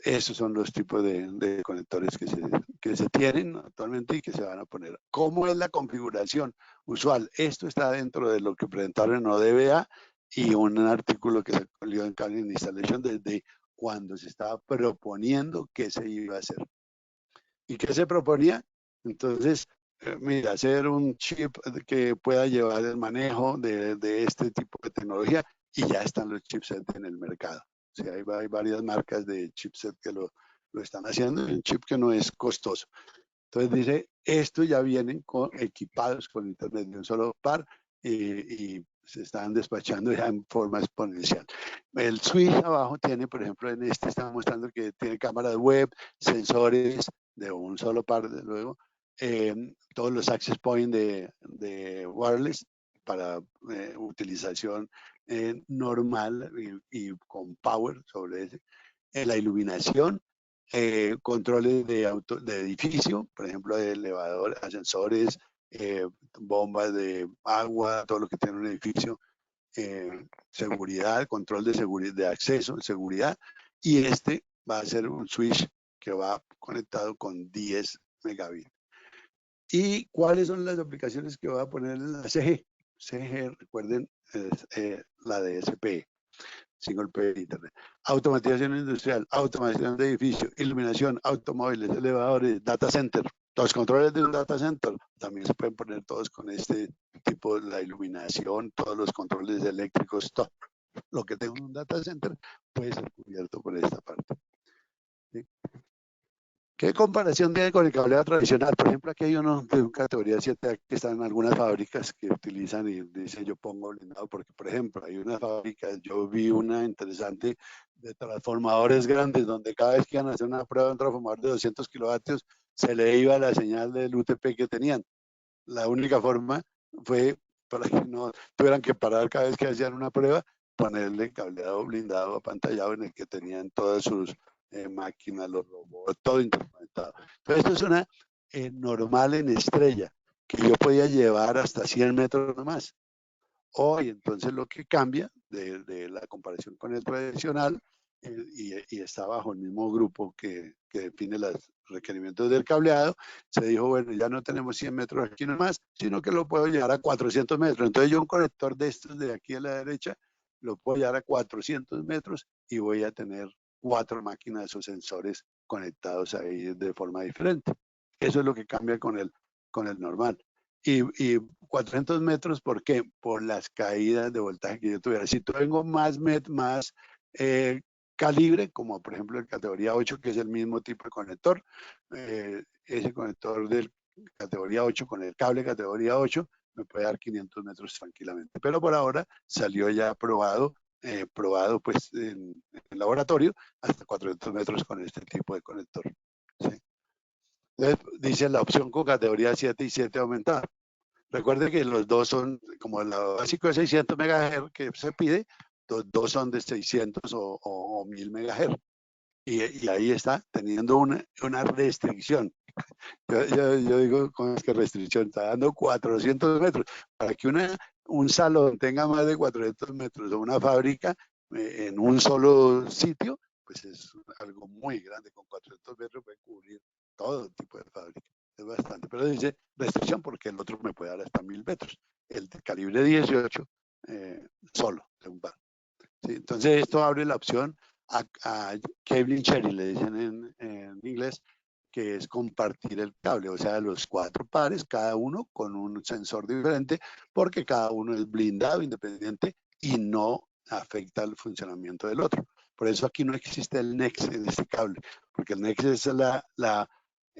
Esos son los tipos de conectores que se tienen actualmente y que se van a poner. ¿Cómo es la configuración usual? Esto está dentro de lo que presentaron en ODBA y un artículo que salió en Cabling Installation desde cuando se estaba proponiendo qué se iba a hacer. ¿Y qué se proponía? Entonces, mira, hacer un chip que pueda llevar el manejo de este tipo de tecnología, y ya están los chipsets en el mercado. O sea, hay varias marcas de chipset que lo están haciendo, un chip que no es costoso. Entonces dice, esto ya vienen equipados con internet de un solo par y se están despachando ya en forma exponencial. El switch abajo tiene, por ejemplo, en este está mostrando que tiene cámaras web, sensores de un solo par, de luego, todos los access points de wireless para utilización normal y con power sobre ese. La iluminación, controles de edificio, por ejemplo, de elevador, ascensores, bombas de agua, todo lo que tiene un edificio, seguridad, control de seguridad, de acceso, seguridad, y este va a ser un switch que va conectado con 10 megabits. ¿Y cuáles son las aplicaciones que va a poner en la CG? CG, recuerden, es la de SP, Single Pair Internet. Automatización industrial, automatización de edificios, iluminación, automóviles, elevadores, data center. Los controles de un data center también se pueden poner todos con este tipo, la iluminación, todos los controles eléctricos, todo lo que tenga un data center puede ser cubierto por esta parte. ¿Sí? ¿Qué comparación tiene con el cableado tradicional? Por ejemplo, aquí hay uno de categoría 7 que están en algunas fábricas que utilizan y dice yo pongo blindado porque, por ejemplo, hay unas fábricas, yo vi una interesante de transformadores grandes donde cada vez que iban a hacer una prueba de un transformador de 200 kilovatios se le iba la señal del UTP que tenían. La única forma fue para que no tuvieran que parar cada vez que hacían una prueba, ponerle cableado blindado apantallado en el que tenían todas sus máquinas, los robots, todo interconectado. Entonces, esto es una normal en estrella, que yo podía llevar hasta 100 metros nomás. Hoy, entonces, lo que cambia de la comparación con el tradicional y está bajo el mismo grupo que define los requerimientos del cableado, se dijo, bueno, ya no tenemos 100 metros aquí nomás, sino que lo puedo llevar a 400 metros. Entonces, yo un conector de estos de aquí a la derecha lo puedo llevar a 400 metros y voy a tener 4 máquinas o sensores conectados ahí de forma diferente. Eso es lo que cambia con el normal. Y 400 metros, ¿por qué? Por las caídas de voltaje que yo tuviera. Si tengo más calibre, como por ejemplo el categoría 8, que es el mismo tipo de conector, ese conector de categoría 8 con el cable categoría 8 me puede dar 500 metros tranquilamente. Pero por ahora salió ya probado pues en laboratorio hasta 400 metros con este tipo de conector. ¿Sí? Entonces, dice la opción con categoría 7 y 7 aumentada. Recuerde que los dos son, como el básico de 600 MHz que se pide, los dos son de 600 o 1000 MHz. Y ahí está teniendo una restricción. Yo digo, ¿cómo es que restricción? Está dando 400 metros. Para que un salón tenga más de 400 metros o una fábrica en un solo sitio, pues es algo muy grande. Con 400 metros puede cubrir todo tipo de fábrica. Es bastante. Pero dice restricción porque el otro me puede dar hasta 1000 metros. El de calibre 18 solo de un par. ¿Sí? Entonces esto abre la opción a cabling sharing, le dicen en inglés, que es compartir el cable, o sea, los 4 pares, cada uno con un sensor diferente, porque cada uno es blindado, independiente y no afecta el funcionamiento del otro. Por eso aquí no existe el NEX en este cable, porque el NEX es la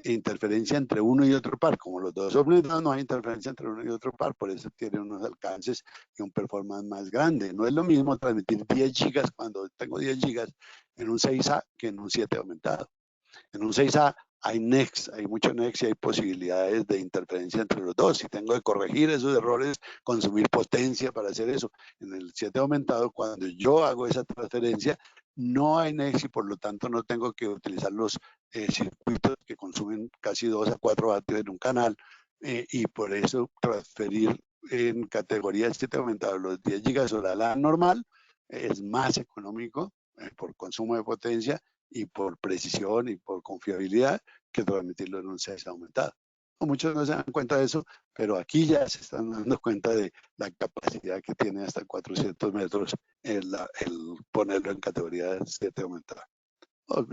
interferencia entre uno y otro par. Como los dos son blindados, no hay interferencia entre uno y otro par, por eso tiene unos alcances y un performance más grande. No es lo mismo transmitir 10 gigas cuando tengo 10 gigas en un 6A que en un 7 aumentado. En un 6A hay NEX, hay mucho NEX y hay posibilidades de interferencia entre los dos. Si tengo que corregir esos errores, consumir potencia para hacer eso. En el 7 aumentado, cuando yo hago esa transferencia, no hay NEX y por lo tanto no tengo que utilizar los circuitos que consumen casi 2 a 4 vatios en un canal y por eso transferir en categoría 7 aumentado los 10 gigas o la LAN normal es más económico por consumo de potencia y por precisión y por confiabilidad que transmitirlo en un 6 aumentado. Muchos no se dan cuenta de eso, pero aquí ya se están dando cuenta de la capacidad que tiene hasta 400 metros el ponerlo en categoría 7 aumentada.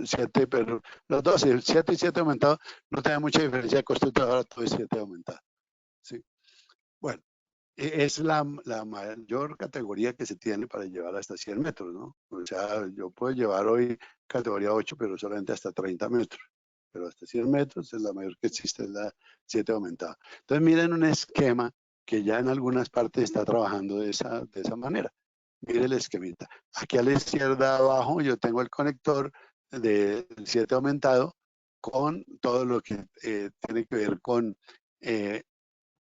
7, pero los dos, el 7 y 7 aumentado, no tiene mucha diferencia de costo, ahora todo es 7 aumentado. ¿Sí? Bueno, es la mayor categoría que se tiene para llevar hasta 100 metros, ¿no? O sea, yo puedo llevar hoy categoría 8, pero solamente hasta 30 metros. Pero hasta 100 metros es la mayor que existe, es la 7 aumentada. Entonces, miren un esquema que ya en algunas partes está trabajando de esa manera. Mire el esquemita. Aquí a la izquierda abajo yo tengo el conector del 7 aumentado con todo lo que tiene que ver con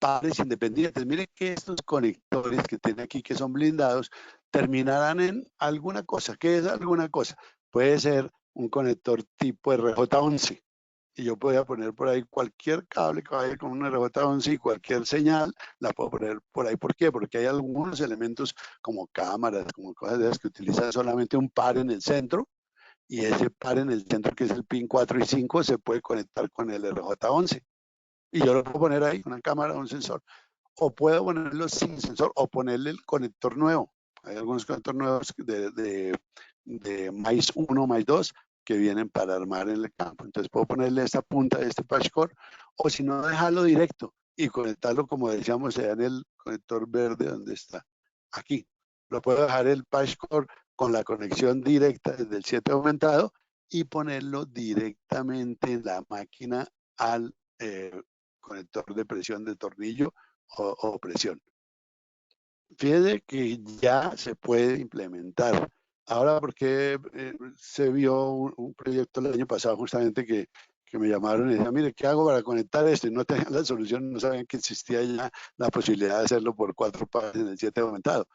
pares independientes. Mire que estos conectores que tiene aquí, que son blindados, terminarán en alguna cosa. ¿Qué es alguna cosa? Puede ser un conector tipo RJ11. Y yo podía poner por ahí cualquier cable que vaya con un RJ11 y cualquier señal la puedo poner por ahí. ¿Por qué? Porque hay algunos elementos como cámaras, como cosas de esas que utilizan solamente un par en el centro, y ese par en el centro, que es el pin 4 y 5, se puede conectar con el RJ11. Y yo lo puedo poner ahí, una cámara, un sensor. O puedo ponerlo sin sensor o ponerle el conector nuevo. Hay algunos conectores nuevos de maíz 1, maíz 2 que vienen para armar en el campo. Entonces puedo ponerle esta punta de este patch core, o si no, dejarlo directo y conectarlo, como decíamos, allá en el conector verde donde está. Aquí. Lo puedo dejar el patch core con la conexión directa desde el 7 aumentado y ponerlo directamente en la máquina al conector de presión de tornillo o presión. Fíjese que ya se puede implementar. Ahora, porque se vio un proyecto el año pasado justamente que me llamaron y decían, mire, ¿qué hago para conectar esto? Y no tenían la solución, no sabían que existía ya la posibilidad de hacerlo por 4 pares en el 7 aumentado.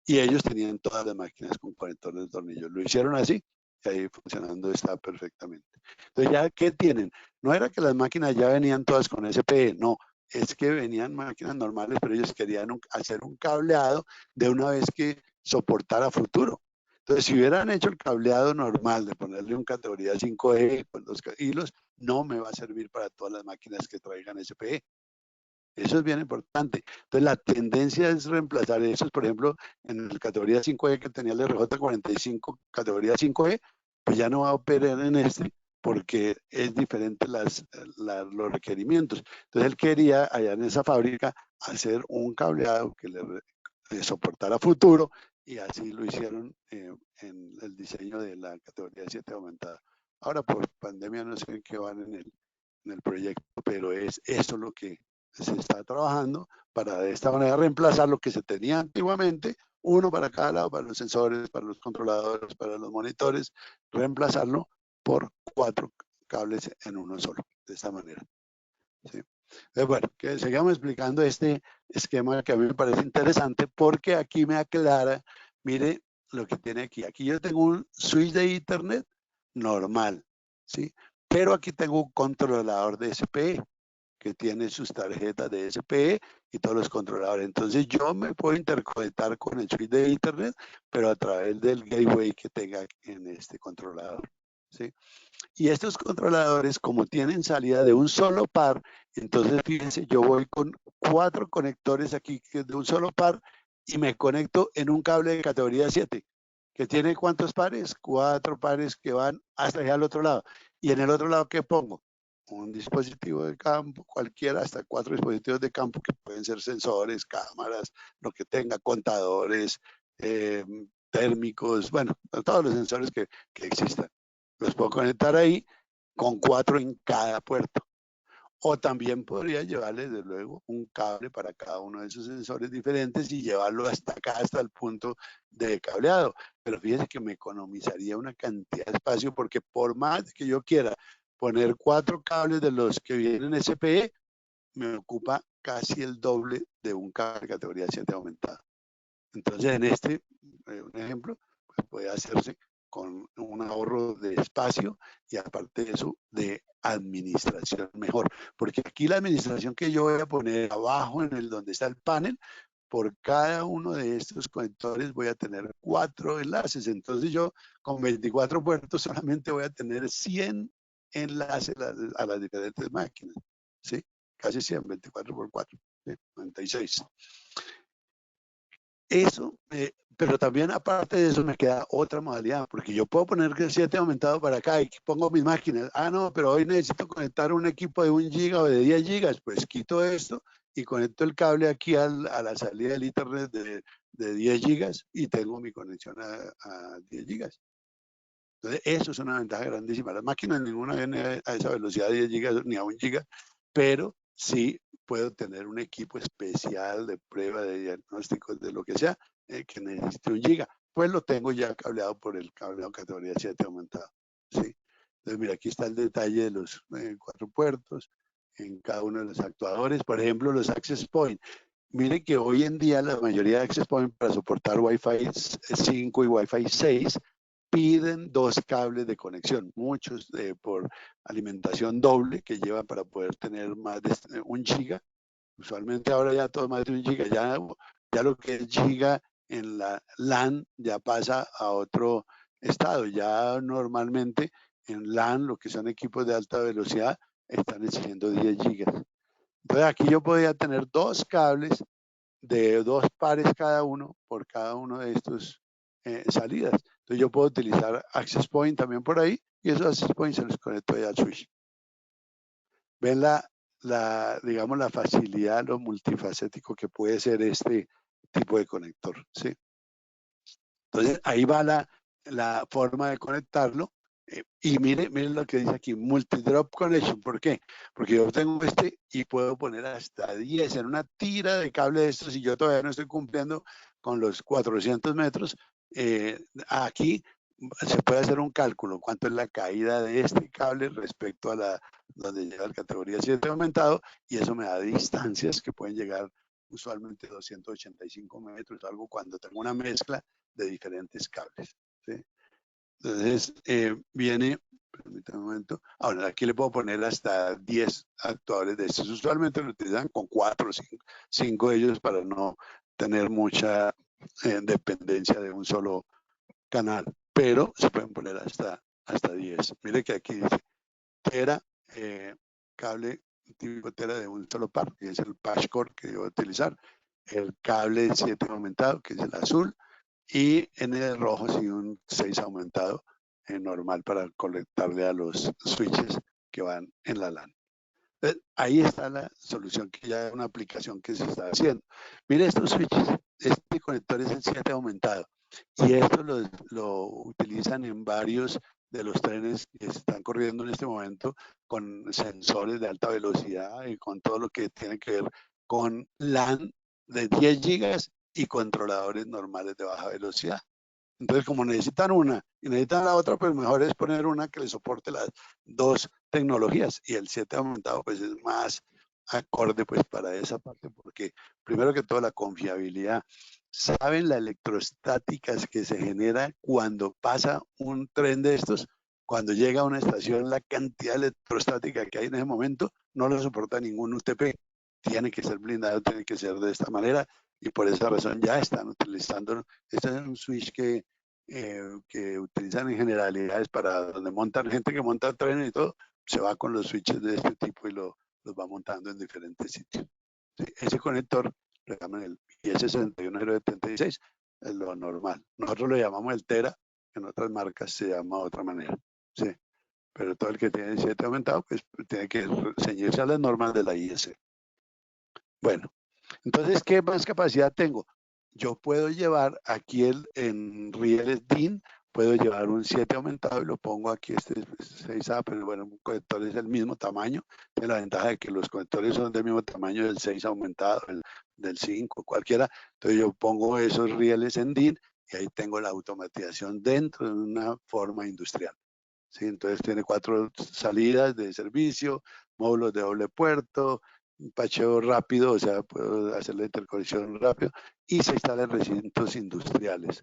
Y ellos tenían todas las máquinas con conector de tornillo. Lo hicieron así y ahí funcionando está perfectamente. Entonces, ¿ya qué tienen? No era que las máquinas ya venían todas con SPE, no, es que venían máquinas normales, pero ellos querían hacer un cableado de una vez que soportara futuro. Entonces, si hubieran hecho el cableado normal de ponerle un categoría 5E con los hilos, no me va a servir para todas las máquinas que traigan SPE. Eso es bien importante. Entonces, la tendencia es reemplazar esos, por ejemplo, en la categoría 5E que tenía el RJ45, categoría 5E, pues ya no va a operar en este porque es diferente los requerimientos. Entonces, él quería allá en esa fábrica hacer un cableado que le soportara futuro, y así lo hicieron en el diseño de la categoría 7 aumentada. Ahora, por pandemia, no sé en qué van en el proyecto, pero es eso lo que se está trabajando para de esta manera reemplazar lo que se tenía antiguamente, uno para cada lado, para los sensores, para los controladores, para los monitores, reemplazarlo por 4 cables en uno solo, de esta manera. ¿Sí? Bueno, que sigamos explicando este esquema que a mí me parece interesante porque aquí me aclara, mire lo que tiene aquí. Aquí yo tengo un switch de Ethernet normal, ¿sí? Pero aquí tengo un controlador de SPE que tiene sus tarjetas de SPE y todos los controladores. Entonces yo me puedo interconectar con el switch de Ethernet, pero a través del gateway que tenga en este controlador, ¿sí? Y estos controladores, como tienen salida de un solo par, entonces fíjense, yo voy con 4 conectores aquí que es de un solo par y me conecto en un cable de categoría 7, que tiene ¿cuántos pares? 4 pares que van hasta allá al otro lado. Y en el otro lado, ¿qué pongo? Un dispositivo de campo, cualquiera, hasta 4 dispositivos de campo que pueden ser sensores, cámaras, lo que tenga, contadores, térmicos, bueno, todos los sensores que existan. Los puedo conectar ahí con 4 en cada puerto. O también podría llevarle, desde luego, un cable para cada uno de esos sensores diferentes y llevarlo hasta acá, hasta el punto de cableado. Pero fíjense que me economizaría una cantidad de espacio, porque por más que yo quiera poner 4 cables de los que vienen SPE, me ocupa casi el doble de un cable de categoría 7 aumentada. Entonces, en este, un ejemplo, pues puede hacerse con un ahorro de espacio y aparte de eso, de administración mejor. Porque aquí la administración que yo voy a poner abajo en el donde está el panel, por cada uno de estos conectores voy a tener 4 enlaces. Entonces yo con 24 puertos solamente voy a tener 100 enlaces a las diferentes máquinas. ¿Sí? Casi 100, 24 por 4, ¿sí? 96. Eso, pero también aparte de eso me queda otra modalidad, porque yo puedo poner que el 7 aumentado para acá y pongo mis máquinas. Ah, no, pero hoy necesito conectar un equipo de 1 giga o de 10 gigas. Pues quito esto y conecto el cable aquí a la salida del Ethernet de 10 gigas y tengo mi conexión a 10 gigas. Entonces, eso es una ventaja grandísima. Las máquinas ninguna viene a esa velocidad de 10 gigas ni a 1 giga, pero sí puedo tener un equipo especial de prueba de diagnósticos de lo que sea que necesite 1 giga. Pues lo tengo ya cableado por el cableado categoría 7 aumentado. ¿Sí? Entonces, mira, aquí está el detalle de los 4 puertos en cada uno de los actuadores. Por ejemplo, los access point. Mire que hoy en día la mayoría de access point para soportar Wi-Fi 5 y Wi-Fi 6 piden 2 cables de conexión, muchos por alimentación doble que llevan para poder tener más de 1 giga. Usualmente ahora ya todo más de 1 giga, ya lo que es giga en la LAN ya pasa a otro estado. Ya normalmente en LAN, lo que son equipos de alta velocidad, están exigiendo 10 gigas. Entonces aquí yo podía tener 2 cables de 2 pares cada uno por cada uno de estos salidas. Entonces yo puedo utilizar access point también por ahí y esos access points se los conecto ahí al switch. Ven digamos, la facilidad, lo multifacético que puede ser este tipo de conector, ¿sí? Entonces ahí va la forma de conectarlo. Y miren lo que dice aquí, multi-drop connection. ¿Por qué? Porque yo tengo este y puedo poner hasta 10 en una tira de cable de estos y yo todavía no estoy cumpliendo con los 400 metros. Aquí se puede hacer un cálculo, cuánto es la caída de este cable respecto a donde llega la categoría 7 aumentado, y eso me da distancias que pueden llegar usualmente 285 metros, algo cuando tengo una mezcla de diferentes cables, ¿sí? Entonces viene, permítame un momento, ahora aquí le puedo poner hasta 10 actuadores de estos. Usualmente lo utilizan con 4 o 5 de ellos para no tener mucha dependencia de un solo canal, pero se pueden poner hasta 10. Mire que aquí dice Tera, cable tipo Tera de un solo par, que es el Patchcore que yo voy a utilizar, el cable 7 aumentado, que es el azul, y en el rojo sí un 6 aumentado normal para conectarle a los switches que van en la LAN. Ahí está la solución, que ya es una aplicación que se está haciendo. Mire estos switches, este conector es el 7 aumentado y esto lo utilizan en varios de los trenes que están corriendo en este momento con sensores de alta velocidad y con todo lo que tiene que ver con LAN de 10 gigas y controladores normales de baja velocidad. Entonces, como necesitan una y necesitan la otra, pues mejor es poner una que le soporte las 2 tecnologías, y el 7 aumentado pues es más acorde pues para esa parte, porque primero que todo la confiabilidad. ¿Saben la electrostática que se genera cuando pasa un tren de estos? Cuando llega a una estación, la cantidad de electrostática que hay en ese momento no lo soporta ningún UTP. Tiene que ser blindado, tiene que ser de esta manera, y por esa razón ya están utilizando. Este es un switch que utilizan en generalidades para donde montan gente que monta trenes y todo, se va con los switches de este tipo y los va montando en diferentes sitios. ¿Sí? Ese conector lo llaman el IS61076, es lo normal. Nosotros lo llamamos el Tera, en otras marcas se llama de otra manera. ¿Sí? Pero todo el que tiene 7 aumentado, pues tiene que ceñirse a las normas de la IS. Bueno, entonces, ¿qué más capacidad tengo? Yo puedo llevar aquí en rieles DIN, puedo llevar un 7 aumentado y lo pongo aquí, este 6A, pero bueno, un conector es del mismo tamaño. Tiene la ventaja de que los conectores son del mismo tamaño del 6 aumentado, del 5, cualquiera. Entonces yo pongo esos rieles en DIN y ahí tengo la automatización dentro de una forma industrial. ¿Sí? Entonces tiene 4 salidas de servicio, módulos de doble puerto, un pacheo rápido, o sea, puedo hacer la interconexión rápido, y se instala en recintos industriales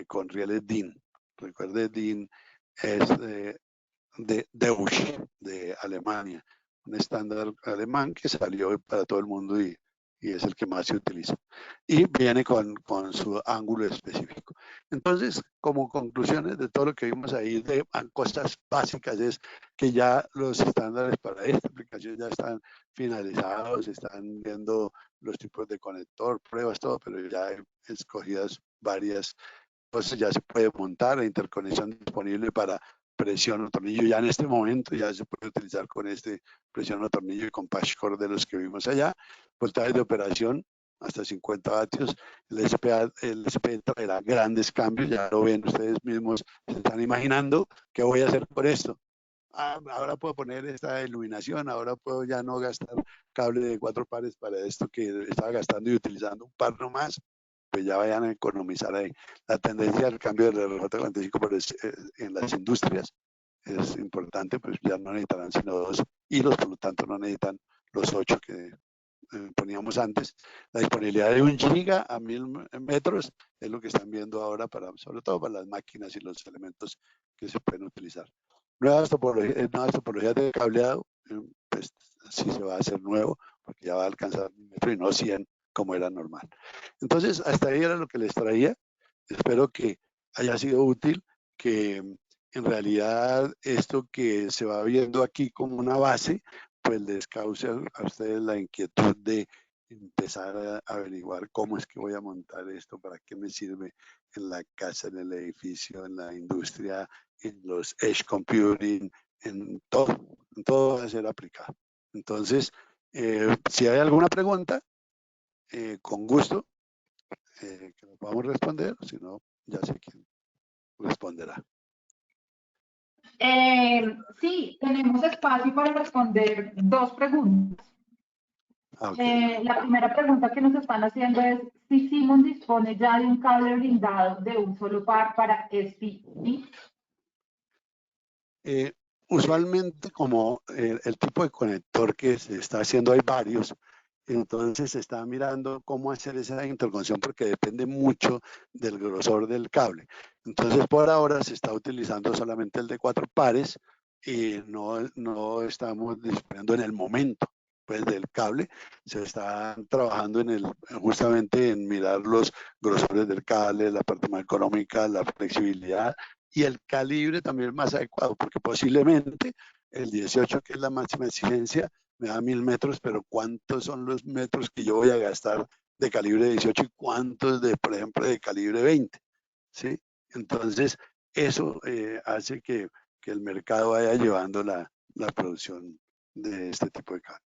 con rieles DIN. Recuerde, DIN es de Deutsch, de Alemania, un estándar alemán que salió para todo el mundo y es el que más se utiliza. Y viene con su ángulo específico. Entonces, como conclusiones de todo lo que vimos ahí de cosas básicas, es que ya los estándares para esta aplicación ya están finalizados, están viendo los tipos de conector, pruebas, todo, pero ya hay escogidas varias cosas, ya se puede montar la interconexión disponible para presión o tornillo. Ya en este momento ya se puede utilizar con este presión o tornillo y con patchcore de los que vimos allá. Voltajes de operación hasta 50 vatios. El SP traerá grandes cambios, ya lo ven ustedes mismos, se están imaginando qué voy a hacer por esto. ahora puedo poner esta iluminación, ahora puedo ya no gastar cable de 4 pares para esto que estaba gastando y utilizando un par nomás, pues ya vayan a economizar ahí. La tendencia al cambio del reloj de 45 pares en las industrias es importante, pues ya no necesitarán sino 2 hilos, por lo tanto no necesitan los 8 que poníamos antes. La disponibilidad de 1 giga a 1000 metros es lo que están viendo ahora, sobre todo para las máquinas y los elementos que se pueden utilizar. Nuevas topologías de cableado, pues sí se va a hacer nuevo, porque ya va a alcanzar 1000 metros y no 100 como era normal. Entonces, hasta ahí era lo que les traía. Espero que haya sido útil, que en realidad esto que se va viendo aquí como una base, pues les cause a ustedes la inquietud de empezar a averiguar cómo es que voy a montar esto, para qué me sirve en la casa, en el edificio, en la industria, en los edge computing, en todo va a ser aplicado. Entonces, si hay alguna pregunta, con gusto, que nos podamos responder, si no, ya sé quién responderá. Sí, tenemos espacio para responder 2 preguntas. Okay. La primera pregunta que nos están haciendo es si Simon dispone ya de un cable blindado de un solo par para SPI. Usualmente, como el tipo de conector que se está haciendo, hay varios, entonces se está mirando cómo hacer esa interconexión, porque depende mucho del grosor del cable. Entonces, por ahora se está utilizando solamente el de 4 pares y no estamos disponiendo en el momento pues del cable. Se está trabajando justamente en mirar los grosores del cable, la parte más económica, la flexibilidad y el calibre también más adecuado, porque posiblemente el 18, que es la máxima exigencia, me da 1000 metros, pero ¿cuántos son los metros que yo voy a gastar de calibre 18 y cuántos por ejemplo, de calibre 20? ¿Sí? Entonces, eso hace que el mercado vaya llevando la producción de este tipo de cable.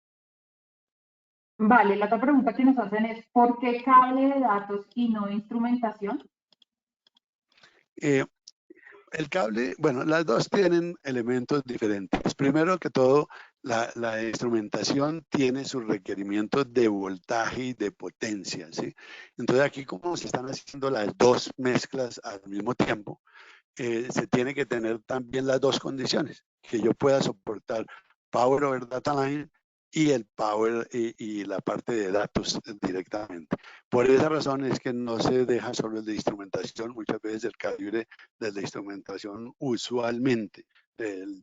Vale, la otra pregunta que nos hacen es ¿por qué cable de datos y no instrumentación? El cable, bueno, las dos tienen elementos diferentes. Primero que todo, la instrumentación tiene sus requerimientos de voltaje y de potencia, ¿sí? Entonces aquí, como se están haciendo las dos mezclas al mismo tiempo, se tiene que tener también las dos condiciones, que yo pueda soportar Power over Data Line y el Power y la parte de datos directamente. Por esa razón es que no se deja solo el de instrumentación. Muchas veces el calibre de la instrumentación usualmente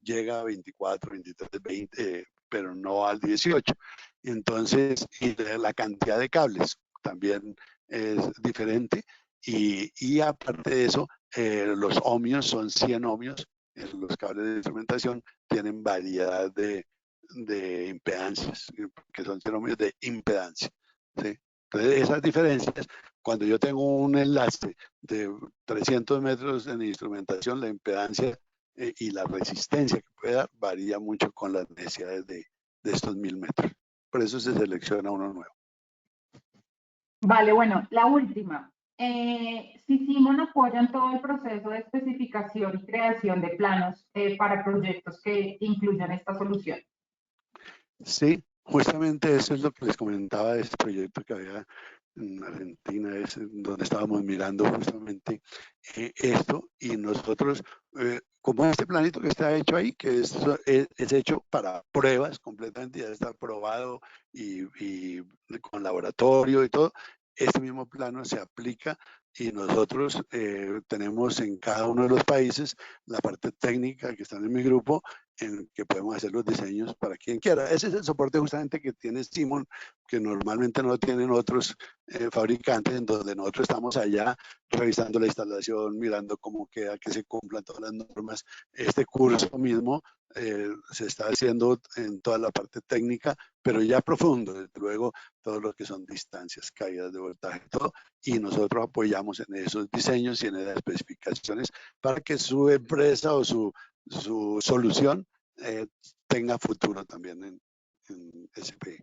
llega a 24, 23, 20, pero no al 18. Entonces, y la cantidad de cables también es diferente. Y aparte de eso, los ohmios son 100 ohmios. Los cables de instrumentación tienen variedad de impedancias, que son 100 ohmios de impedancia, ¿sí? Entonces, esas diferencias, cuando yo tengo un enlace de 300 metros en instrumentación, la impedancia y la resistencia que puede dar varía mucho con las necesidades de estos 1000 metros. Por eso se selecciona uno nuevo. Vale, bueno, la última. Si Simon apoya en todo el proceso de especificación y creación de planos para proyectos que incluyan esta solución. Sí, justamente eso es lo que les comentaba de este proyecto que había en Argentina, es donde estábamos mirando justamente esto, y nosotros, como este planito que está hecho ahí, que es hecho para pruebas completamente, ya está probado y con laboratorio y todo, este mismo plano se aplica y nosotros tenemos en cada uno de los países la parte técnica que está en mi grupo, en que podemos hacer los diseños para quien quiera. Ese es el soporte justamente que tiene Simon, que normalmente no tienen otros fabricantes, en donde nosotros estamos allá revisando la instalación, mirando cómo queda, que se cumplan todas las normas. Este curso mismo se está haciendo en toda la parte técnica, pero ya profundo, desde luego, todo lo que son distancias, caídas de voltaje, todo, y nosotros apoyamos en esos diseños y en esas especificaciones para que su empresa o su solución tenga futuro también en SPI.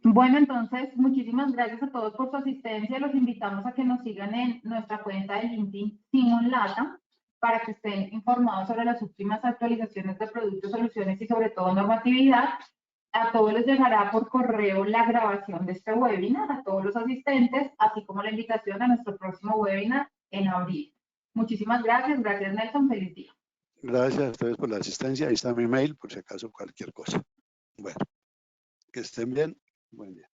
Bueno, entonces, muchísimas gracias a todos por su asistencia. Los invitamos a que nos sigan en nuestra cuenta de LinkedIn Simon Lata para que estén informados sobre las últimas actualizaciones de productos, soluciones y sobre todo normatividad. A todos les llegará por correo la grabación de este webinar, a todos los asistentes, así como la invitación a nuestro próximo webinar en abril. Muchísimas gracias. Gracias, Nelson. Feliz día. Gracias a ustedes por la asistencia. Ahí está mi mail por si acaso cualquier cosa. Bueno, que estén bien. Buen día.